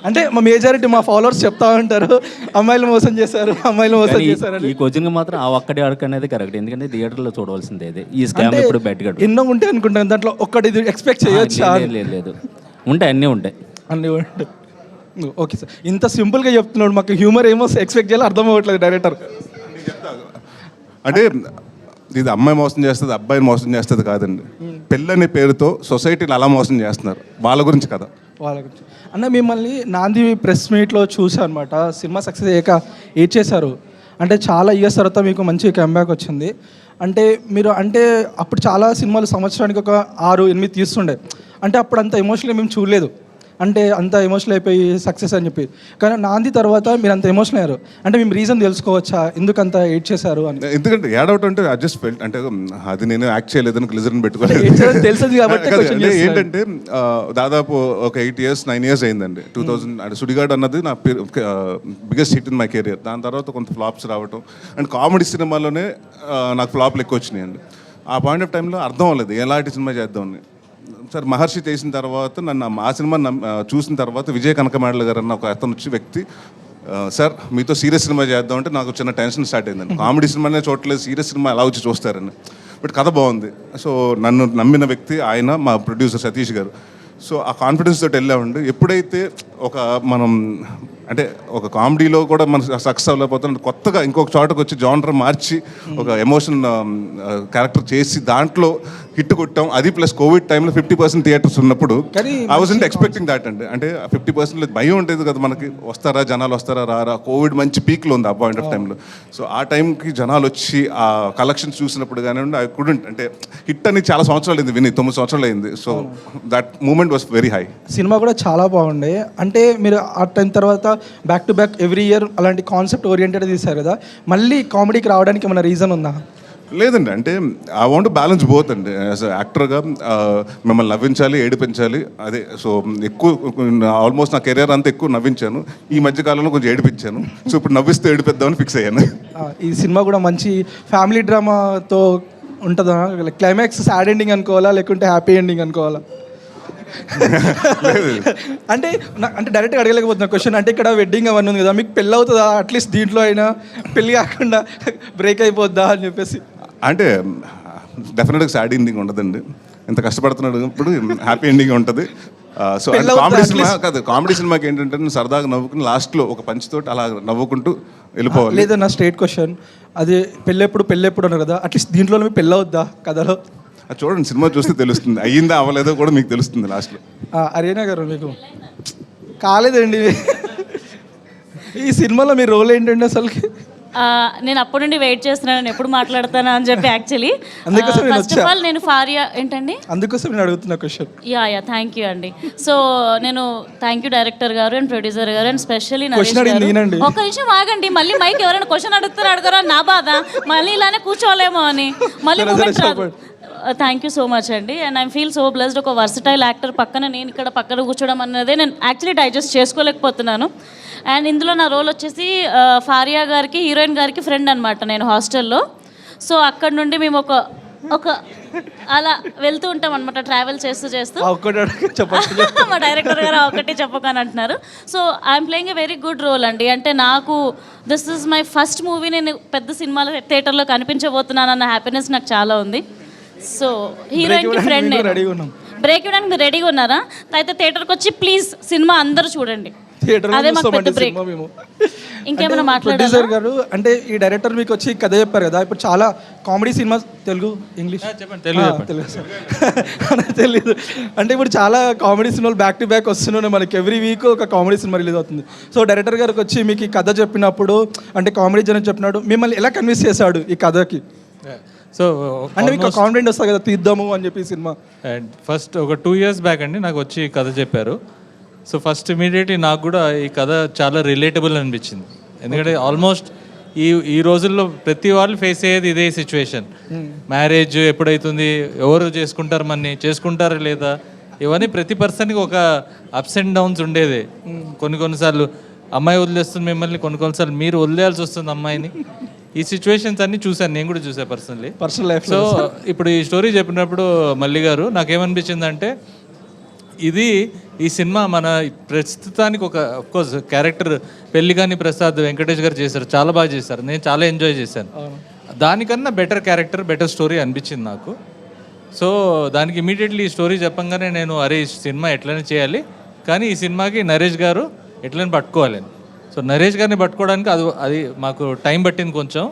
అంటే మా మెజారిటీ మా ఫాలోవర్స్ చెప్తా ఉంటారు అమ్మాయిలు మోసం చేశారు. ఈ కోచింగ్ మాత్రం ఆ ఒక్కటి అడగ అనేది కరెక్ట్, ఎందుకంటే థియేటర్లో చూడవలసిందే ఇది. ఈ స్కామ్ ఇప్పుడు బయటకు ఎన్నో ఉంటాయి అనుకుంటాను, దాంట్లో ఒక్కటి ఎక్స్పెక్ట్ చేయొచ్చా? లేదు, ఉంటాయి, అన్నీ ఉంటాయి. ఓకే సార్, ఇంత సింపుల్గా చెప్తున్నాడు, మాకు హ్యూమర్ ఏమో ఎక్స్పెక్ట్ చేయాలి అర్థం అవ్వట్లేదు డైరెక్టర్. అంటే ఇది అమ్మాయి మోసం చేస్తుంది, అబ్బాయిని మోసం చేస్తుంది కాదండి. పెళ్ళనే పేరుతో సొసైటీని అలా మోసం చేస్తున్నారు, వాళ్ళ గురించి కదా. వాళ్ళ గురించి అన్న, మిమ్మల్ని నాంది ప్రెస్ మీట్లో చూసా అనమాట. సినిమా సక్సెస్ అయ్యాక ఏడ్ చేశారు అంటే చాలా ఇయర్స్ తర్వాత మీకు మంచి కంబ్యాక్ వచ్చింది. అంటే మీరు అంటే అప్పుడు చాలా సినిమాలు సంవత్సరానికి ఒక 6-8 తీస్తుండే, అంటే అప్పుడు అంత ఎమోషనల్ మేము చూడలేదు, అంటే అంత ఎమోషనల్ అయిపోయి సక్సెస్ అని చెప్పి. కానీ నాంది తర్వాత మీరు అంత ఎమోషనల్ అయ్యారు, అంటే మేము రీజన్ తెలుసుకోవచ్చా ఎందుకు అంత ఏడ్ చేశారు అని? ఎందుకంటే ఏడౌట్ అంటే అడ్జస్ట్ ఫెల్ట్ అంటే అది నేను యాక్ట్ చేయలేదని గ్లిజరిన్ పెట్టుకోలేదు తెలుసు కాబట్టి. ఏంటంటే దాదాపు ఒక 8 years 9 years అయిందండి. 2000 అంటే సుడిగాడు అన్నది నా biggest hit in my career. దాని తర్వాత కొంత ఫ్లాప్స్ రావటం అండ్ కామెడీ సినిమాలోనే నాకు ఫ్లాప్లు ఎక్కువ వచ్చినాయండి. ఆ పాయింట్ ఆఫ్ టైంలో అర్థం అవ్వలేదు ఎలాంటి సినిమా చేద్దామని. సార్ మహర్షి చేసిన తర్వాత నన్ను ఆ సినిమా చూసిన తర్వాత విజయ్ కనకమేడల గారు అన్న ఒక అతను వచ్చి వ్యక్తి, సార్ మీతో సీరియస్ సినిమా చేద్దామంటే నాకు చిన్న టెన్షన్ స్టార్ట్ అయిందండి. కామెడీ సినిమానే చూడలేదు, సీరియస్ సినిమా ఎలా వచ్చి చూస్తారని. బట్ కథ బాగుంది. సో నన్ను నమ్మిన వ్యక్తి ఆయన, మా ప్రొడ్యూసర్ సతీష్ గారు. సో ఆ కాన్ఫిడెన్స్ తోటి వెళ్ళామండి. ఎప్పుడైతే మనం అంటే ఒక కామెడీలో కూడా మనం సక్సెస్ అవ్వలేకపోతే కొత్తగా ఇంకొక చోటకు వచ్చి జానర్ మార్చి ఒక ఎమోషన్ క్యారెక్టర్ చేసి దాంట్లో హిట్ కొట్టాం. అది ప్లస్ కోవిడ్ టైంలో 50% థియేటర్స్ ఉన్నప్పుడు ఐ వాజంట్ ఎక్స్పెక్టింగ్ దాట్ అండి. అంటే 50% భయం ఉంటుంది కదా మనకి, వస్తారా జనాలు వస్తారా రారా. కోవిడ్ మంచి పీక్లో ఉంది ఆ పాయింట్ ఆఫ్ టైంలో. సో ఆ టైంకి జనాలు వచ్చి ఆ కలెక్షన్స్ చూసినప్పుడు కానివ్వండి, ఐ కుడెంట్ అంటే హిట్ అని చాలా సంవత్సరాలు అయింది, 9 సంవత్సరాలు అయింది. So that moment was very high. సినిమా కూడా చాలా బాగుండే. అంటే మీరు ఆ టైం తర్వాత back to back every year అలాంటి కాన్సెప్ట్ ఓరియంటెడ్ తీశారు కదా, మళ్ళీ కామెడీకి రావడానికి ఏమైనా రీజన్ ఉందా? లేదండి, అంటే ఐ వాంట్ బ్యాలెన్స్ బోత్ అండి. యాజ్ యాక్టర్గా మిమ్మల్ని నవ్వించాలి, ఏడిపించాలి. అదే సో ఎక్కువ ఆల్మోస్ట్ నా కెరీర్ అంతా ఎక్కువ నవ్వించాను. ఈ మధ్యకాలంలో కొంచెం ఏడిపించాను. సో ఇప్పుడు నవ్విస్తూ ఏడిపిద్దామని ఫిక్స్ అయ్యాను. ఈ సినిమా కూడా మంచి ఫ్యామిలీ డ్రామాతో ఉంటుందా? క్లైమాక్స్ సాడ్ ఎండింగ్ అనుకోవాలా లేకుంటే హ్యాపీ ఎండింగ్ అనుకోవాలా? అంటే డైరెక్ట్గా అడగలేకపోతున్నా క్వశ్చన్. అంటే ఇక్కడ వెడ్డింగ్ అవన్నీ ఉంది కదా, మీకు పెళ్ళి అవుతుందా అట్లీస్ట్ దీంట్లో అయినా, పెళ్ళి కాకుండా బ్రేక్ అయిపోద్దా అని చెప్పేసి? అంటే డెఫినెట్గా సాడ్ ఎండింగ్ ఉండదండి. ఎంత కష్టపడుతున్నాడు ఇప్పుడు హ్యాపీ ఎండింగ్ ఉంటుంది. సో కామెడీ సినిమా కాదు, కామెడీ సినిమాకి ఏంటంటే సరదాగా నవ్వుకుని లాస్ట్లో ఒక పంచితోటి అలా నవ్వుకుంటూ వెళ్ళిపోవాలి. లేదన్నా స్ట్రైట్ క్వశ్చన్, అది పెళ్ళెప్పుడు అన్నారు కదా, అట్లీస్ట్ దీంట్లో మీకు పెళ్ళి అవుద్దా కథలో? చూడండి, సినిమా చూస్తే తెలుస్తుంది, అయ్యిందా అవ్వలేదో కూడా మీకు తెలుస్తుంది లాస్ట్లో. అరేనా గారు మీకు కాలేదండి. ఈ సినిమాలో మీ రోల్ ఏంటండి అసలుకి? నేను అప్పటి నుండి వెయిట్ చేస్తున్నాను, నేను ఎప్పుడు మాట్లాడతానా అని చెప్పి యాక్చువల్లీ. అందుకోసం నేను ఫస్ట్ ఆఫ్ ఆల్ నేను ఫారియా ఏంటండి, అందుకోసం నేను అడుగుతున్న క్వశ్చన్. యా థ్యాంక్ యూ అండి. సో నేను థ్యాంక్ యూ డైరెక్టర్ గారు అండ్ ప్రొడ్యూసర్ గారు అండ్ స్పెషల్లీ Question అడిగింది నేనండి. ఒక నిమిషం ఆగండి, మళ్ళీ మైక్ ఎవరైనా క్వశ్చన్ అడుగుతారో నా బాధ, మళ్ళీ ఇలానే కూర్చోలేమో అని మళ్ళీ మూమెంట్ రాదు. థ్యాంక్ యూ సో మచ్ అండి. And I feel so blessed, ఒక వర్సటైల్ యాక్టర్ పక్కన నేను ఇక్కడ పక్కన కూర్చోవడం అన్నదే నేను యాక్చువల్లీ డైజెస్ట్ చేసుకోలేకపోతున్నాను. అండ్ ఇందులో నా రోల్ వచ్చేసి ఫారియా గారికి, హీరోయిన్ గారికి ఫ్రెండ్ అనమాట నేను హాస్టల్లో. సో అక్కడ నుండి మేము ఒక అలా వెళ్తూ ఉంటాం అనమాట, ట్రావెల్ చేస్తూ మా డైరెక్టర్ గారు ఒకటి చెప్పకని అంటున్నారు. So I'm playing a very good role అండి. అంటే నాకు this is my first movie, నేను పెద్ద సినిమాలో థియేటర్లో కనిపించబోతున్నాను అన్న హ్యాపీనెస్ నాకు చాలా ఉంది. సో హీరోయిన్కి ఫ్రెండ్, బ్రేక్ ఇవ్వడానికి మీరు రెడీగా ఉన్నారా? అయితే థియేటర్కి వచ్చి ప్లీజ్ సినిమా అందరూ చూడండి, అదే మాకు పెద్ద బ్రేక్. ఇంకేమైనా మాట్లాడారు గారు? అంటే ఈ డైరెక్టర్ మీకు వచ్చి కథ చెప్పారు కదా, ఇప్పుడు చాలా కామెడీ సినిమా, తెలుగు ఇంగ్లీష్ తెలీదు అంటే ఇప్పుడు చాలా కామెడీ సినిమాలు బ్యాక్ టు బ్యాక్ వస్తున్నాయి మనకి, ఎవ్రీ వీక్ ఒక కామెడీ సినిమా రిలీజ్ అవుతుంది. సో డైరెక్టర్ గారికి వచ్చి మీకు ఈ కథ చెప్పినప్పుడు, అంటే కామెడీ జనం చెప్పినాడు, మిమ్మల్ని ఎలా కన్విన్స్ చేశాడు ఈ కథకి? సో అంటే మీకు కాన్ఫిడెంట్ వస్తుంది కదా తీద్దాము అని చెప్పి సినిమా? అండ్ ఫస్ట్ ఒక 2 years బ్యాక్ అండి నాకు వచ్చి కథ చెప్పారు. సో ఫస్ట్ ఇమీడియట్లీ నాకు కూడా ఈ కథ చాలా రిలేటబుల్ అనిపించింది. ఎందుకంటే ఆల్మోస్ట్ ఈ రోజుల్లో ప్రతి వాళ్ళు ఫేస్ అయ్యేది ఇదే సిచ్యువేషన్. మ్యారేజ్ ఎప్పుడైతుంది, ఎవరు చేసుకుంటారు, మన్ని చేసుకుంటారా లేదా, ఇవన్నీ ప్రతి పర్సన్కి ఒక అప్స్ అండ్ డౌన్స్ ఉండేదే. కొన్నిసార్లు అమ్మాయి వదిలేస్తుంది మిమ్మల్ని, కొన్నిసార్లు మీరు వదిలేయాల్సి వస్తుంది అమ్మాయిని. ఈ సిచ్యువేషన్స్ అన్ని చూశాను, నేను కూడా చూసాను పర్సనల్ లైఫ్. సో ఇప్పుడు ఈ స్టోరీ చెప్పినప్పుడు మల్లి గారు నాకేమనిపించింది అంటే, ఈ సినిమా మన ప్రస్తుతానికి ఒక అఫ్కోర్స్ క్యారెక్టర్ పెళ్లిగాని ప్రసాద్ వెంకటేష్ గారు చేశారు, చాలా బాగా చేశారు, నేను చాలా ఎంజాయ్ చేశాను. దానికన్నా బెటర్ క్యారెక్టర్, బెటర్ స్టోరీ అనిపించింది నాకు. సో దానికి ఇమీడియట్లీ ఈ స్టోరీ చెప్పంగానే నేను అరే ఈ సినిమా ఎట్లనే చేయాలి, కానీ ఈ సినిమాకి నరేష్ గారు ఎట్లనే పట్టుకోవాలి. సో నరేష్ గారిని పట్టుకోవడానికి అది మాకు టైం పట్టింది కొంచెం,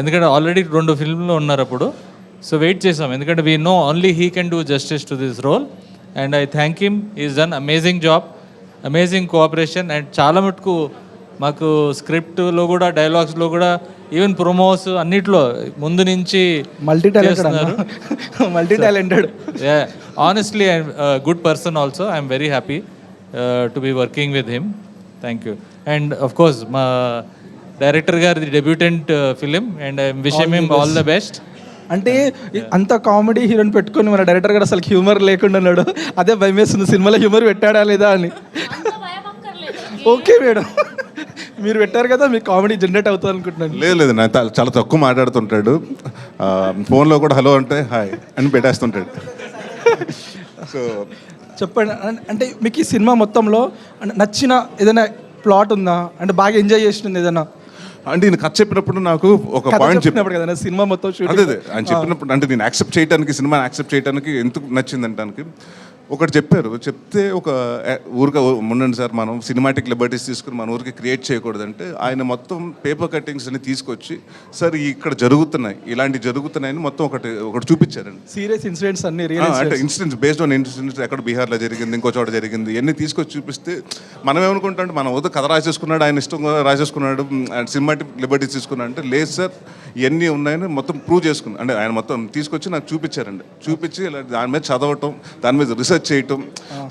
ఎందుకంటే ఆల్రెడీ 2 ఫిల్మ్లో ఉన్నారు అప్పుడు. సో వెయిట్ చేసాం, ఎందుకంటే we know only he can do justice to this role. And I thank him, is done amazing job, amazing cooperation. And చాలా మటుకు మాకు స్క్రిప్ట్లో కూడా, డైలాగ్స్లో కూడా, ఈవెన్ ప్రొమోస్ అన్నిట్లో ముందు నుంచి multi talented. Honestly good person also. I'm very happy to be working with him. Thank you. And of course మా డైరెక్టర్ గారిది debutant film, and I'm wishing him all the best. అంటే అంత comedy హీరోని పెట్టుకొని మన డైరెక్టర్ గారు అసలు humour లేకుండా ఉన్నాడు, అదే భయం వేస్తుంది సినిమాలో హ్యూమర్ పెట్టాడా లేదా అని. ఓకే మేడం, మీరు పెట్టారు కదా, మీకు కామెడీ జనరేట్ అవుతుంది అనుకుంటున్నాను. లేదు నాకు చాలా తక్కువ మాట్లాడుతుంటాడు, ఫోన్లో కూడా హలో అంటే హాయ్ అని పెట్టేస్తుంటాడు. సో చెప్పండి, అంటే మీకు ఈ సినిమా మొత్తంలో నచ్చిన ఏదైనా ప్లాట్ ఉందా, అంటే బాగా ఎంజాయ్ చేసింది ఏదైనా? అంటే నేను కథ చెప్పినప్పుడు నాకు ఒక పాయింట్ చెప్పినప్పుడు కదా సినిమా మొత్తం అదే ఆయన చెప్పినప్పుడు, అంటే నేను యాక్సెప్ట్ చేయడానికి, సినిమాని యాక్సెప్ట్ చేయడానికి ఎందుకు నచ్చింది అంటానికి ఒకటి చెప్పారు. చెప్తే ఒక ఊరికే ఉండండి సార్, మనం సినిమాటిక్ లిబర్టీస్ తీసుకుని మన ఊరికి క్రియేట్ చేయకూడదంటే, ఆయన మొత్తం పేపర్ కట్టింగ్స్ అని తీసుకొచ్చి సార్ ఇక్కడ జరుగుతున్నాయి, ఇలాంటివి జరుగుతున్నాయని మొత్తం ఒకటి చూపించారండి. సీరియస్ ఇన్సిడెంట్స్ అన్ని, అంటే ఇన్సిడెంట్స్ బేస్డ్ ఆన్ ఇన్సిడెంట్స్, ఎక్కడ బీహార్లో జరిగింది, ఇంకో చోట జరిగింది, ఇవన్నీ తీసుకొచ్చి చూపిస్తే మనం ఏమనుకుంటాం, మన వద్ద కథ రాసేసుకున్నాడు, ఆయన ఇష్టంగా రాసేసుకున్నాడు, సినిమాటిక్ లిబర్టీస్ తీసుకున్నాడు అంటే, లేదు సార్ ఇవన్నీ ఉన్నాయని మొత్తం ప్రూవ్ చేసుకున్నాను. అంటే ఆయన మొత్తం తీసుకొచ్చి నాకు చూపించారండి. చూపించి దాని మీద చదవటం, దాని మీద రీసెర్చ్ చేయటం.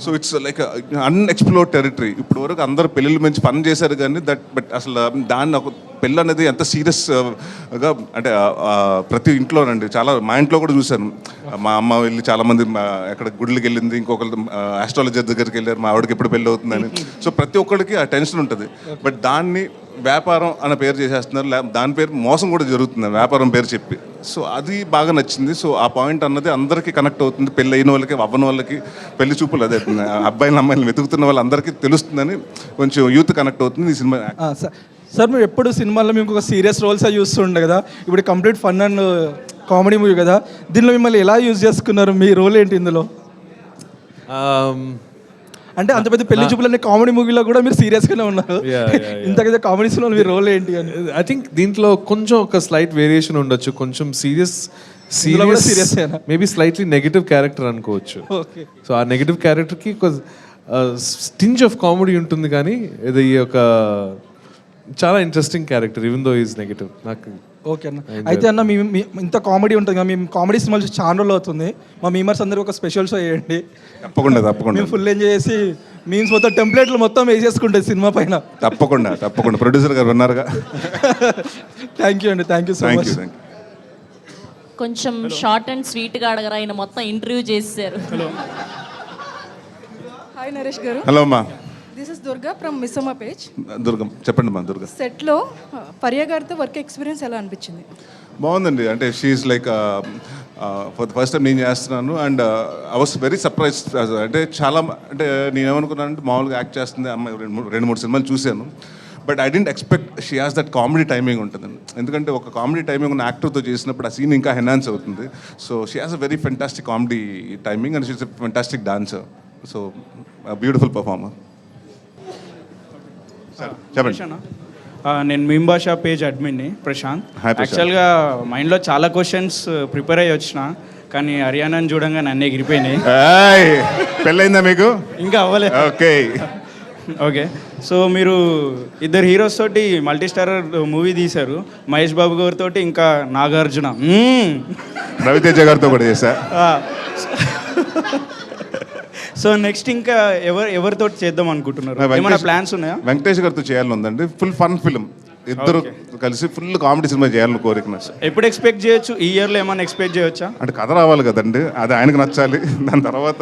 So it's like unexplored territory. ఇప్పుడు వరకు అందరు పెళ్ళిళ్ళ మంచి పని చేశారు కానీ బట్ అసలు దాన్ని ఒక పెళ్ళి అనేది ఎంత సీరియస్గా, అంటే ప్రతి ఇంట్లోనండి, చాలా మా ఇంట్లో కూడా చూశాను. మా అమ్మ వెళ్ళి చాలామంది ఎక్కడ గుడికి వెళ్ళింది, ఇంకొకరు ఆస్ట్రాలజర్ దగ్గరికి వెళ్ళారు, మా ఆవిడకి ఎప్పుడు పెళ్ళి అవుతుందని. సో ప్రతి ఒక్కరికి ఆ టెన్షన్ ఉంటుంది. బట్ దాన్ని వ్యాపారం అనే పేరు చేసేస్తున్నారు, దాని పేరు మోసం కూడా జరుగుతుంది వ్యాపారం పేరు చెప్పి. సో అది బాగా నచ్చింది. సో ఆ పాయింట్ అన్నది అందరికీ కనెక్ట్ అవుతుంది, పెళ్ళి అయిన వాళ్ళకి, అవ్వని వాళ్ళకి, పెళ్లి చూపులు అదే అబ్బాయిలు అమ్మాయిలు వెతుకుతున్న వాళ్ళందరికీ తెలుస్తుందని కొంచెం యూత్ కనెక్ట్ అవుతుంది ఈ సినిమా. సార్ మీరు ఎప్పుడు సినిమాల్లో మేము ఒక సీరియస్ రోల్స్ చూస్తుండే కదా, ఇప్పుడు complete fun and comedy movie కదా, దీనిలో మిమ్మల్ని ఎలా యూజ్ చేసుకున్నారు, మీ రోల్ ఏంటి ఇందులో? అంటే అంత పెద్ద పెళ్లి చూపులనే కామెడీ మూవీలో కూడా మీరు సీరియస్గానే ఉన్నారు, ఇంతకైతే కామెడీ సినిమాలో మీ రోల్ ఏంటి అని? ఐ థింక్ దీంట్లో కొంచెం ఒక స్లైట్ వేరియేషన్ ఉండొచ్చు, కొంచెం serious maybe slightly negative character అనుకోవచ్చు. సో ఆ నెగిటివ్ క్యారెక్టర్కి స్టింజ్ ఆఫ్ కామెడీ ఉంటుంది, కానీ ఇది ఒక చాలా interesting character even though is negative నాకు. ఓకే అన్న. అయితే అన్న ఇంత కామెడీ ఉంటుంది కదా, మేము కామెడీ సినిమాలు చూసి చాలా రోజులు అవుతుంది. మా మీమర్స్ అందరూ ఒక స్పెషల్ షో చేయండి. తప్పకుండా తప్పకుండా మేము ఫుల్ ఎంజాయ్ చేసి మీమ్స్ మొత్తం టెంప్లెట్లు మొత్తం వేసేసుకుంటాయి సినిమా పైన. తప్పకుండా తప్పకుండా ప్రొడ్యూసర్ గారు ఉన్నారుగా. థ్యాంక్ యూ అండి, thank you so thank much. You thank you. కొంచెం షార్ట్ అండ్ స్వీట్గా అడగరా, ఆయన మొత్తం ఇంటర్వ్యూ చేశారు. హాయ్ నరేష్ గారు, హలో అమ్మా. This is Durga from Missamma page. దుర్గం చెప్పండి అమ్మా. దుర్గా సెట్లో పర్య గారితో వర్క్ ఎక్స్పీరియన్స్ ఎలా అనిపించింది? బాగుందండి. అంటే she's like for the first time నేను చేస్తున్నాను and I was very surprise. అంటే చాలా అంటే నేను ఏమనుకున్నానంటే మామూలుగా యాక్ట్ చేస్తుంది అమ్మాయి, రెండు మూడు సినిమాలు చూశాను. But I didn't expect she has that comedy timing ఉంటుందండి. ఎందుకంటే ఒక కామెడీ టైమింగ్ ఉన్న యాక్టర్తో చేసినప్పుడు ఆ సీన్ ఇంకా ఎన్హాన్స్ అవుతుంది. So she has a very fantastic comedy timing and she's a fantastic dancer. So beautiful performer. చెప్పండి. నేను మీమ్ భాషా పేజ్ అడ్మిన్ని ప్రశాంత్. Hi, ప్రశాంత్. యాక్చువల్గా మైండ్లో చాలా క్వశ్చన్స్ ప్రిపేర్ అయ్యి వచ్చిన, కానీ హర్యానాని చూడంగా నన్ను ఎగిరిపోయినాయి. పెళ్ళైందా మీకు? ఇంకా అవ్వలేదు. Okay okay. సో మీరు ఇద్దరు హీరోస్ తోటి మల్టీ స్టారర్ మూవీ తీశారు, మహేష్ బాబు గారితో ఇంకా నాగార్జున. రవితేజ గారితో కూడా చేశా. సో నెక్స్ట్ ఇంకా ఎవరితో చేద్దాం అనుకుంటున్నారు? ఏమైనా ప్లాన్స్ ఉన్నాయా? వెంకటేష్ గారితో చేయాలని ఉందండి. ఫుల్ ఫన్ ఫిల్మ్, ఇద్దరు కలిసి ఫుల్ కామెడీ సినిమా చేయాలని కోరిక. ఎప్పుడు ఎక్స్పెక్ట్ చేయొచ్చు? ఈ ఇయర్లో ఏమైనా ఎక్స్పెక్ట్ చేయొచ్చా? అంటే కథ రావాలి కదండి, అది ఆయనకు నచ్చాలి. దాని తర్వాత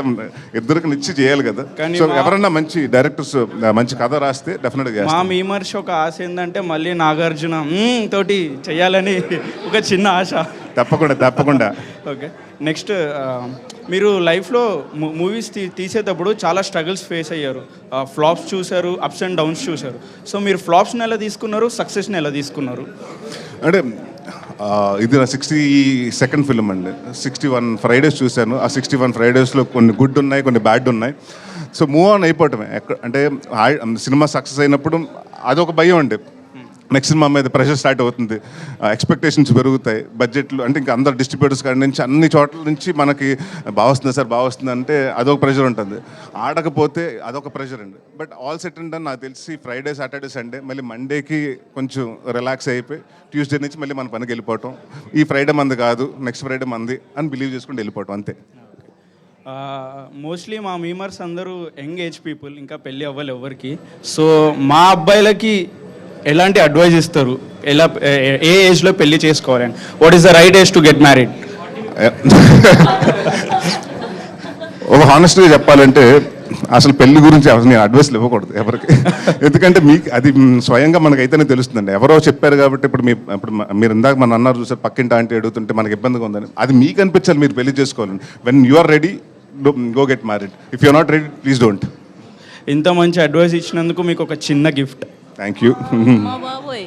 ఇద్దరికి నిచ్చి చేయాలి కదా. సో ఎవరన్నా మంచి డైరెక్టర్స్ మంచి కథ రాస్తే డెఫినెట్గా మా మీమర్స్ ఒక ఆశ ఏంటంటే మళ్ళీ నాగార్జున తోటి చేయాలని ఒక చిన్న ఆశ. తప్పకుండా తప్పకుండా. ఓకే. నెక్స్ట్ మీరు లైఫ్లో మూవీస్ తీసేటప్పుడు చాలా స్ట్రగుల్స్ ఫేస్ అయ్యారు, ఫ్లాప్స్ చూశారు, అప్స్ అండ్ డౌన్స్ చూశారు. సో మీరు ఫ్లాప్స్ని ఎలా తీసుకున్నారు, సక్సెస్ని ఎలా తీసుకున్నారు? అంటే ఇది నా 62nd ఫిల్మ్ అండి. 61 ఫ్రైడేస్ చూశాను. ఆ 61 ఫ్రైడేస్లో కొన్ని గుడ్ ఉన్నాయి, కొన్ని బ్యాడ్ ఉన్నాయి. సో మూవ్ ఆన్ అయిపోవటమే. అంటే సినిమా సక్సెస్ అయినప్పుడు అదొక భయం అండి. నెక్స్ట్ సినిమా మీద ప్రెషర్ స్టార్ట్ అవుతుంది, ఎక్స్పెక్టేషన్స్ పెరుగుతాయి, బడ్జెట్లు అంటే ఇంకా అందరు డిస్ట్రిబ్యూటర్స్ కాడి నుంచి అన్ని చోట్ల నుంచి మనకి బాగా సార్ బాగా అంటే అదొక ప్రెషర్ ఉంటుంది. ఆడకపోతే అదొక ప్రెషర్ అండి. బట్ ఆల్ సెట్ అండ్ నాకు తెలిసి ఫ్రైడే, సాటర్డే, సండే మళ్ళీ మండేకి కొంచెం రిలాక్స్ అయిపోయి ట్యూస్డే నుంచి మళ్ళీ మన పనికి వెళ్ళిపోవటం. ఈ ఫ్రైడే మంది కాదు, నెక్స్ట్ ఫ్రైడే మంది అని బిలీవ్ చేసుకుంటూ వెళ్ళిపోవటం అంతే. మోస్ట్లీ మా మీమర్స్ అందరూ యంగ్ ఏజ్ పీపుల్, ఇంకా పెళ్ళి అవ్వాలి ఎవరికి. సో మా అబ్బాయిలకి ఎలాంటి అడ్వైజ్ ఇస్తారు, ఎలా ఏ ఏజ్లో పెళ్లి చేసుకోవాలని? What is the right age to get married? ఒక హానెస్ట్గా చెప్పాలంటే అసలు పెళ్లి గురించి అసలు నేను అడ్వైస్లు ఇవ్వకూడదు ఎవరికి. ఎందుకంటే మీకు అది స్వయంగా మనకైతేనే తెలుస్తుందండి. ఎవరో చెప్పారు కాబట్టి ఇప్పుడు మీరు ఇందాక మన అన్నారు చూసారు, పక్కింటి ఆంటీ అడుగుతుంటే మనకి ఇబ్బందిగా ఉందని. అది మీకు అనిపించాలి మీరు పెళ్లి చేసుకోవాలని. When you are ready go get married. If you are not ready please don't. ఇంత మంచి అడ్వైస్ ఇచ్చినందుకు మీకు ఒక చిన్న గిఫ్ట్. Thank you. మా బాబోయ్.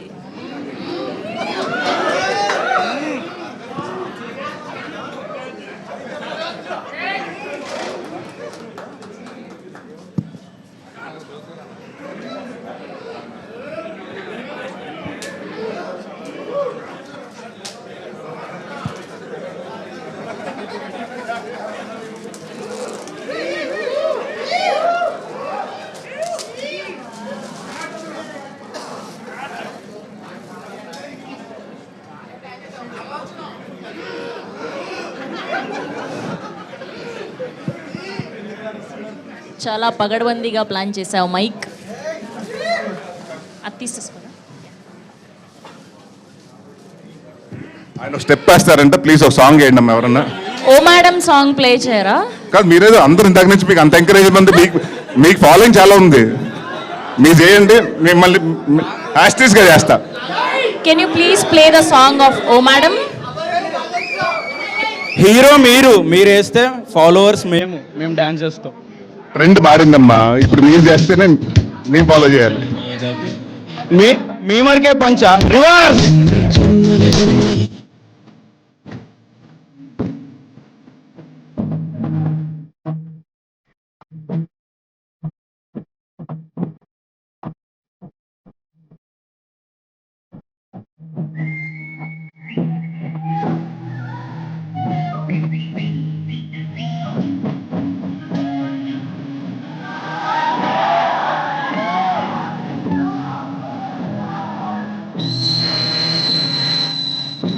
చాలా పగడ్బందీగా ప్లాన్ చేసావు మైక్. అది తీసేసుకోరా. ఆయన స్టెప్ వేస్తారంటే ప్లీజ్ ఒక సాంగ్ వేయండి అమ్మ ఎవరన్నా. ఓ మేడం సాంగ్ ప్లే చేయరా? కాదు మీరేదో అందరు ఇంతకు నుంచి మీకు అంత ఎంకరేజ్మెంట్, మీకు ఫాలోయింగ్ చాలా ఉంది, మీరు చేయండి, మిమ్మల్ని యాస్టిస్గా చేస్తా. Can you please play the song of oh madam? Hero మీరు వేస్తే ఫాలోవర్స్ మేము డాన్స్ చేస్తాం. ట్రెండ్ మారిందమ్మా, ఇప్పుడు మీరు చేస్తేనే నేను ఫాలో చేయాలి. మీమర్కే పంచా రివర్స్.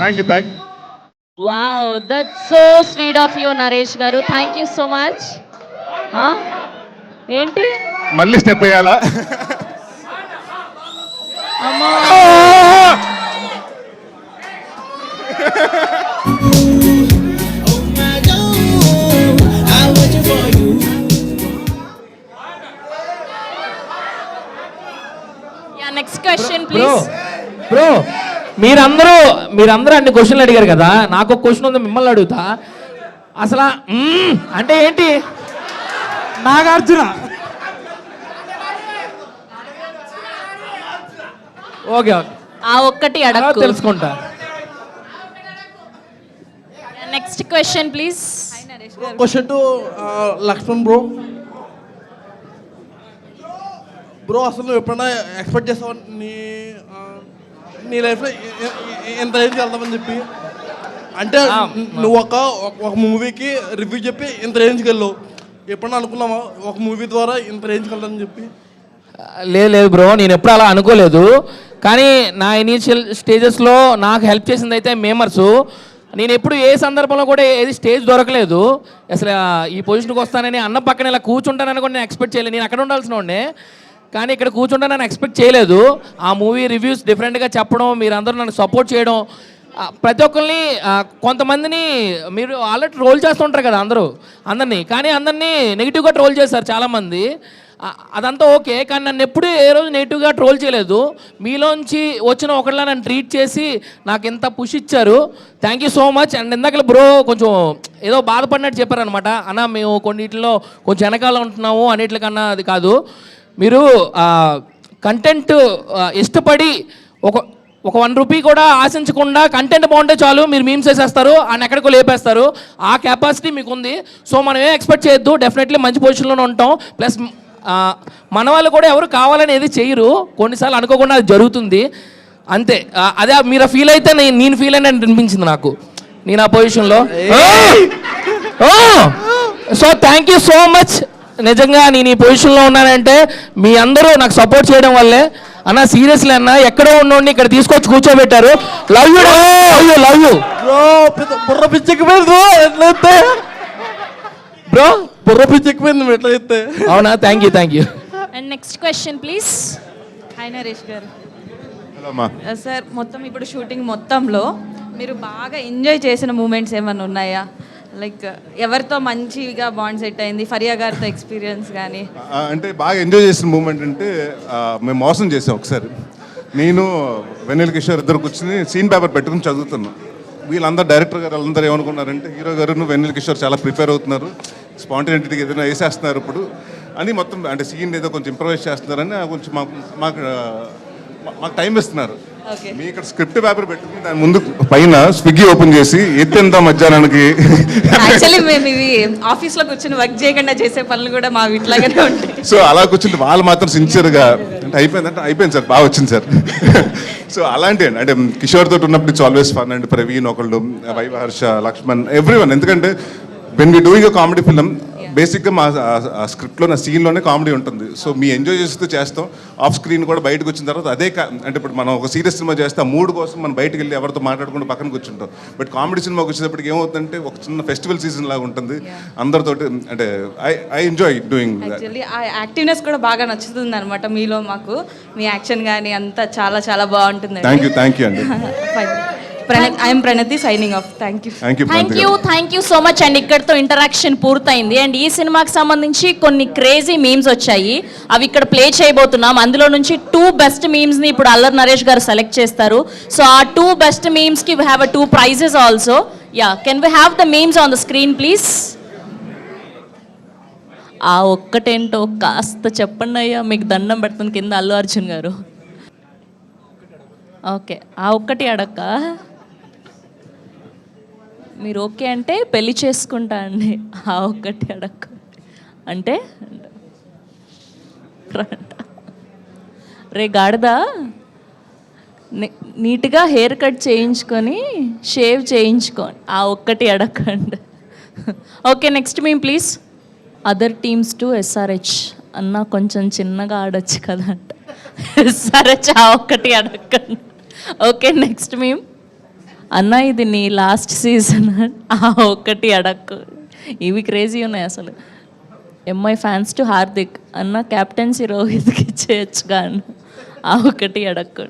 Thank you. Wow, that's so sweet of you Naresh garu. Thank you so much. ఏంటి మళ్ళీ స్టెప్ వేయాలా? అమ్మా, నెక్స్ట్ క్వశ్చన్ ప్లీజ్. బ్రో మీరందరూ అన్ని క్వశ్చన్లు అడిగారు కదా, నాకు ఒక క్వశ్చన్ ఉంది, మిమ్మల్ని అడుగుతా. అసలు అంటే ఏంటి? నాగార్జున. ఓకే ఆ ఒక్కటి అడగ తెలుసుకుంటా. Next question please. Question to Lakshman bro. Bro అసలు నువ్వు ఎప్పుడైనా ఎక్స్పెక్ట్ చేస్తావు నీ లైఫ్లో ఎంత రేంజ్కి వెళ్దామని చెప్పి? అంటే నువ్వు ఒక మూవీకి రివ్యూ చెప్పి ఇంత రేంజ్కి వెళ్ళావు, ఎప్పుడన్నా అనుకున్నావా ఒక మూవీ ద్వారా ఇంత రేంజ్కి వెళ్దామని చెప్పి? లేదు బ్రో, నేను ఎప్పుడు అలా అనుకోలేదు. కానీ నా ఇనీషియల్ స్టేజెస్లో నాకు హెల్ప్ చేసింది అయితే మేమర్స్. నేను ఎప్పుడు ఏ సందర్భంలో కూడా ఏది స్టేజ్ దొరకలేదు. అసలు ఈ పొజిషన్కి వస్తానని అన్న పక్కన ఇలా కూర్చుంటానని కూడా నేను ఎక్స్పెక్ట్ చేయలేదు. నేను అక్కడ ఉండాల్సిన వాడినే, కానీ ఇక్కడ కూర్చుంటానని ఎక్స్పెక్ట్ చేయలేదు. ఆ మూవీ రివ్యూస్ డిఫరెంట్గా చెప్పడం, మీరందరూ నన్ను సపోర్ట్ చేయడం, ప్రతి ఒక్కరిని కొంతమందిని మీరు ఆల్రెడీ ట్రోల్ చేస్తుంటారు కదా అందరినీ, కానీ అందరినీ నెగిటివ్గా ట్రోల్ చేశారు చాలామంది. అదంతా ఓకే, కానీ నన్ను ఎప్పుడూ ఏ రోజు నెగిటివ్గా ట్రోల్ చేయలేదు. మీలోంచి వచ్చిన ఒకళ్ళ నన్ను ట్రీట్ చేసి నాకు ఎంత పుష్ ఇచ్చారు. Thank you so much. And ఇందాక బ్రో కొంచెం ఏదో బాధపడినట్టు చెప్పారనమాట. అన్న మేము కొన్నిటిలో కొంచెం వెనకాల ఉంటున్నాము, అన్నిటికన్నా అది కాదు. మీరు కంటెంట్ ఇష్టపడి ఒక 1 రూపీ కూడా ఆశించకుండా కంటెంట్ బాగుంటే చాలు, మీరు మీమ్స్ వేసేస్తారు, ఆయన ఎక్కడికో లేపేస్తారు. ఆ కెపాసిటీ మీకు ఉంది. సో మనం ఏం ఎక్స్పెక్ట్ చేయొద్దు, డెఫినెట్లీ మంచి పొజిషన్లోనే ఉంటాం. ప్లస్ మన వాళ్ళు కూడా ఎవరు కావాలని ఏది చేయరు, కొన్నిసార్లు అనుకోకుండా అది జరుగుతుంది అంతే. అదే మీరు ఫీల్ అయితే నేను ఫీల్ అయినా అనిపించింది నాకు, నేను ఆ పొజిషన్లో. So thank you so much. నిజంగా నేను ఈ పొజిషన్లో ఉన్నానంటే మీ అందరూ నాకు సపోర్ట్ చేయడం వల్లే. అన్న సీరియస్లీ అన్న, ఎక్కడో ఉన్నోడిని ఇక్కడ తీసుకొచ్చి కూర్చోబెట్టారు. లవ్ యూ బుర్ర పిచ్చెక్కిపోయింది ఎట్లయితే బ్రో, బుర్ర పిచ్చెక్కిపోయింది ఎట్లయితే. అవునా? Thank you. And next question please. Hi Naresh గారు. సార్ మొత్తం ఇప్పుడు షూటింగ్ మొత్తంలో మీరు బాగా ఎంజాయ్ చేసిన మూమెంట్స్ ఏమైనా ఉన్నాయా? లైక్ ఎవరితో మంచిగా బాండ్ సెట్ అయింది, ఫరియా గారితో ఎక్స్పీరియన్స్ కానీ? అంటే బాగా ఎంజాయ్ చేసిన మూమెంట్ అంటే మేము మోసం చేసాం ఒకసారి. నేను వెన్నెల కిషోర్ ఇద్దరు కూర్చుని సీన్ పేపర్ పెట్టుకుని చదువుతున్నాం. వీళ్ళందరూ డైరెక్టర్ గారు వాళ్ళందరూ ఏమనుకున్నారంటే హీరో గారు వెన్నెల కిషోర్ చాలా ప్రిపేర్ అవుతున్నారు, స్పాంటేనిటీకి ఏదైనా వేసేస్తున్నారు ఇప్పుడు అని, మొత్తం అంటే సీన్ ఏదో కొంచెం ఇంప్రవైజ్ చేస్తున్నారని కొంచెం మాకు టైం ఇస్తున్నారు. మీ ఇక్కడ స్క్రిప్ట్ పేపర్ పెట్టుకుని దాని ముందు పైన స్విగ్గీ ఓపెన్ చేసి ఎత్తెంత మధ్యాహ్నానికి. యాక్చువల్లీ మేము ఇవి ఆఫీస్లో కూర్చొని వర్క్ చేయకుండా చేసే పనులు కూడా మా ఇట్లాగానే ఉంటాయి. సో అలా కూర్చుంటే వాళ్ళు మాత్రం సిన్సియర్గా అంటే అయిపోయింది సార్, బాగా వచ్చింది సార్. సో అలాంటి అంటే కిషోర్ తోటి ఉన్నప్పుడు it's always fun. And Praveen ఒకళ్ళు, వైవ, హర్ష, లక్ష్మణ్, ఎవ్రీవన్. ఎందుకంటే when we doing a comedy film బేసిక్గా మా స్క్రిప్ట్లో నా సీన్లోనే కామెడీ ఉంటుంది. సో మీ ఎంజాయ్ చేస్తూ చేస్తాం. ఆఫ్ స్క్రీన్ కూడా బయటకు వచ్చిన తర్వాత అదే అంటే ఇప్పుడు మనం ఒక సీరియస్ సినిమా చేస్తే ఆ మూడు కోసం మనం బయటకు వెళ్ళి ఎవరితో మాట్లాడుకుంటూ పక్కన కూర్చుంటాం. బట్ కామెడీ సినిమాకి వచ్చేటప్పటికి ఏమవుతుందంటే ఒక చిన్న ఫెస్టివల్ సీజన్ లాగా ఉంటుంది అందరితోటి. అంటే ఐ ఎంజాయ్ డూయింగ్. యాక్చువల్లీ ఆ యాక్టివ్నెస్ కూడా బాగా నచ్చుతుంది అనమాట మీలో. మాకు మీ యాక్షన్ కానీ అంతా చాలా చాలా బాగుంటుంది. థ్యాంక్ యూ అండి. I'm Pranathi signing off. Thank you so much. And ఇక్కడతో ఇంటరాక్షన్ పూర్తయింది. అండ్ ఈ సినిమాకి సంబంధించి కొన్ని క్రేజీ మీమ్స్ వచ్చాయి, అవి ఇక్కడ ప్లే చేయబోతున్నాం. అందులో నుంచి 2 బెస్ట్ మీమ్స్ని ఇప్పుడు అల్లరి నరేష్ గారు సెలెక్ట్ చేస్తారు. సో ఆ 2 బెస్ట్ మీమ్స్కి we have 2 prizes also. Can we have the memes on the screen please? ఆ ఒక్కటేంటో కాస్త చెప్పండి అయ్యా, మీకు దండం పెడుతుంది కింద అల్లు అర్జున్ గారు. ఓకే, ఆ ఒక్కటి అడక్క మీరు ఓకే అంటే పెళ్లి చేసుకుంటా అండి. ఆ ఒక్కటి అడక్క అంటే రే గాడిదా, నీట్గా హెయిర్ కట్ చేయించుకొని షేవ్ చేయించుకొని ఆ ఒక్కటి అడగండి. Okay, next meme please. Other teams to SRH అన్న కొంచెం చిన్నగా ఆడొచ్చు కదా అంట. SRH ఆ ఒక్కటి అడగండి. Okay, next meme. అన్న ఇది నీ లాస్ట్ సీజన్ ఆ ఒక్కటి అడక్కు. ఇవి క్రేజీ ఉన్నాయి అసలు. ఎంఐ ఫ్యాన్స్ టు హార్దిక్ అన్న క్యాప్టెన్సీ రోహిత్కి ఇచ్చేయచ్చుగా అన్న ఆ ఒక్కటి అడక్కు.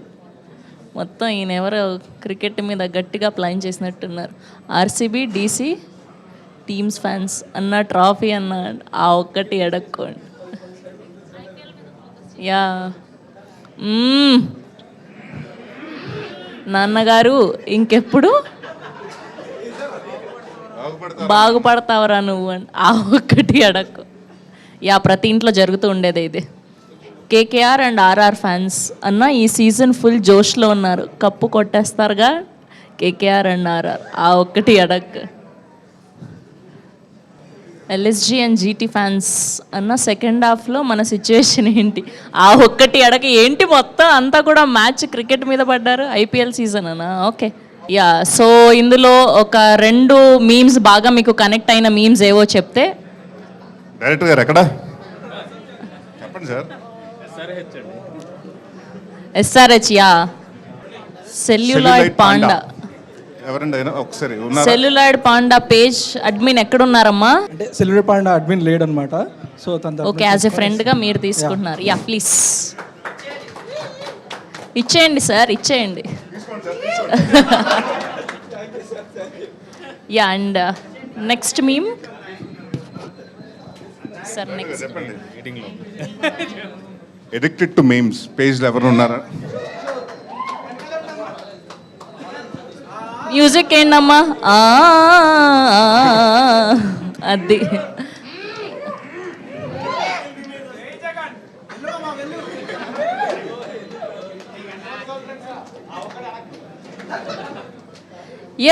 మొత్తం ఈయన ఎవరో క్రికెట్ మీద గట్టిగా ప్లాన్ చేసినట్టున్నారు. ఆర్సీబీ డీసీ టీమ్స్ ఫ్యాన్స్ అన్న ట్రాఫీ అన్న ఆ ఒక్కటి అడక్కోండి. యా నాన్నగారు ఇంకెప్పుడు బాగుపడతావరా నువ్వు అని ఆ ఒక్కటి అడక్కు. యా ప్రతి ఇంట్లో జరుగుతూ ఉండేది ఇది. కేకేఆర్ అండ్ ఆర్ఆర్ ఫ్యాన్స్ అన్న ఈ సీజన్ ఫుల్ జోష్లో ఉన్నారు, కప్పు కొట్టేస్తారుగా కేకేఆర్ అండ్ ఆర్ఆర్ ఆ ఒక్కటి అడక్కు. ఎల్ఎస్జీ అండ్ జీటీ ఫ్యాన్స్ అన్న సెకండ్ హాఫ్లో మన సిచ్యువేషన్ ఏంటి ఆ ఒక్కటి అడగ. ఏంటి మొత్తం అంతా కూడా మ్యాచ్ క్రికెట్ మీద పడ్డారు, ఐపీఎల్ సీజన్ అన్న. ఓకే యా, సో ఇందులో ఒక 2 మీమ్స్ బాగా మీకు కనెక్ట్ అయిన మీమ్స్ ఏవో చెప్తే. డైరెక్టర్ గారు ఎక్కడ చెప్పండి sir. SRH yeah celluloid panda. ఎవరండి అయినా ఒకసారి ఉన్నారా? సెల్యులాయిడ్ పాండా పేజ్ అడ్మిన్ ఎక్కడున్నారమ్మా? అంటే సెల్యులర్ పాండా అడ్మిన్ లేడనమాట. సో ఓకే, యాజ్ ఎ ఫ్రెండ్గా మీరు తీసుకుంటున్నారు. యా ప్లీజ్ ఇచ్చేయండి సార్, ఇచ్చేయండి. Yeah and next meme sir. Next చెప్పండి. ఎడిక్టెడ్ టు మీమ్స్ పేజ్లో ఎవరు ఉన్నారా? మ్యూజిక్ ఏంటమ్మా? అది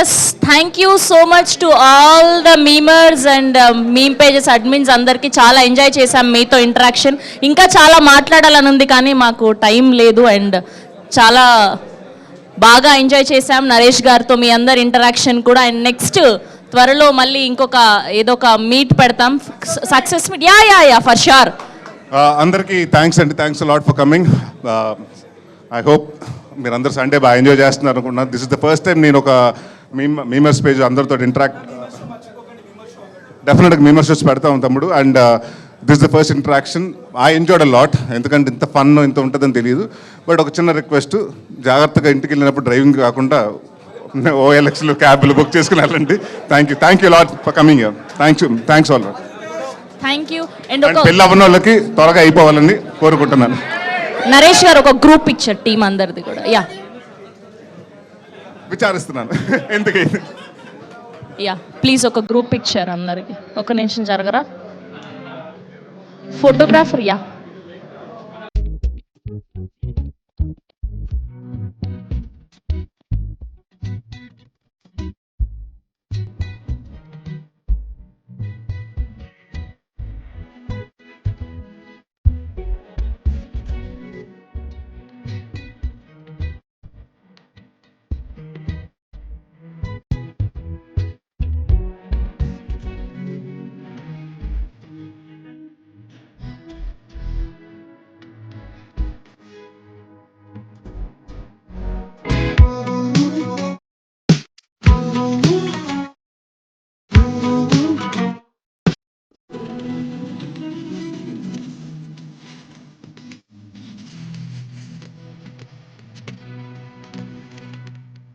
yes, thank you so much to all the memers and meme pages admins అందరికీ. చాలా ఎంజాయ్ చేశాం మీతో ఇంటరాక్షన్. ఇంకా చాలా మాట్లాడాలని ఉంది కానీ మాకు టైం లేదు. అండ్ చాలా బాగా ఎంజాయ్ చేశాం నరేష్ గారితో మీ అందరి ఇంటరాక్షన్ కూడా. అండ్ నెక్స్ట్ త్వరలో మళ్ళీ ఇంకొక ఏదో ఒక మీట్ పెడతాం, success meet. Yeah yeah yeah for sure. అందరికీ థ్యాంక్స్ అండి, thanks lot for coming. I hope మీరు అందరు సండే బాగా ఎంజాయ్ చేస్తున్నారు అనుకుంటున్నాను. This is the first time నేను ఒక మీమర్స్ పేజ్ అందరితో ఇంటరాక్ట్. డెఫినెట్గా మీమర్స్ షోస్ పెడతాం తమ్ముడు. And this the first interaction. I enjoyed a lot. ఎందుకంటే ఇంత ఫన్ ఇంత ఉంటుందని తెలియదు. బట్ ఒక చిన్న రిక్వెస్ట్, జాగ్రత్తగా ఇంటికి వెళ్ళినప్పుడు డ్రైవింగ్ కాకుండా ఓఎల్ఎక్స్లు క్యాబ్లు బుక్ చేసుకుని వెళ్ళండి. Thank you lot for coming here. Thanks all. Thank you. And ఒక పెళ్ళి అవ్వని వాళ్ళకి త్వరగా అయిపోవాలని కోరుకుంటున్నాను. నరేష్ గారు ఒక గ్రూప్ పిక్చర్ టీం అందరిది కూడా. యా విచారిస్తున్నాను ఎందుకైతే. యా ప్లీజ్ ఒక గ్రూప్ పిక్చర్ అందరికి. ఒక నిమిషం జరగరా ఫోటోగ్రాఫర్. యా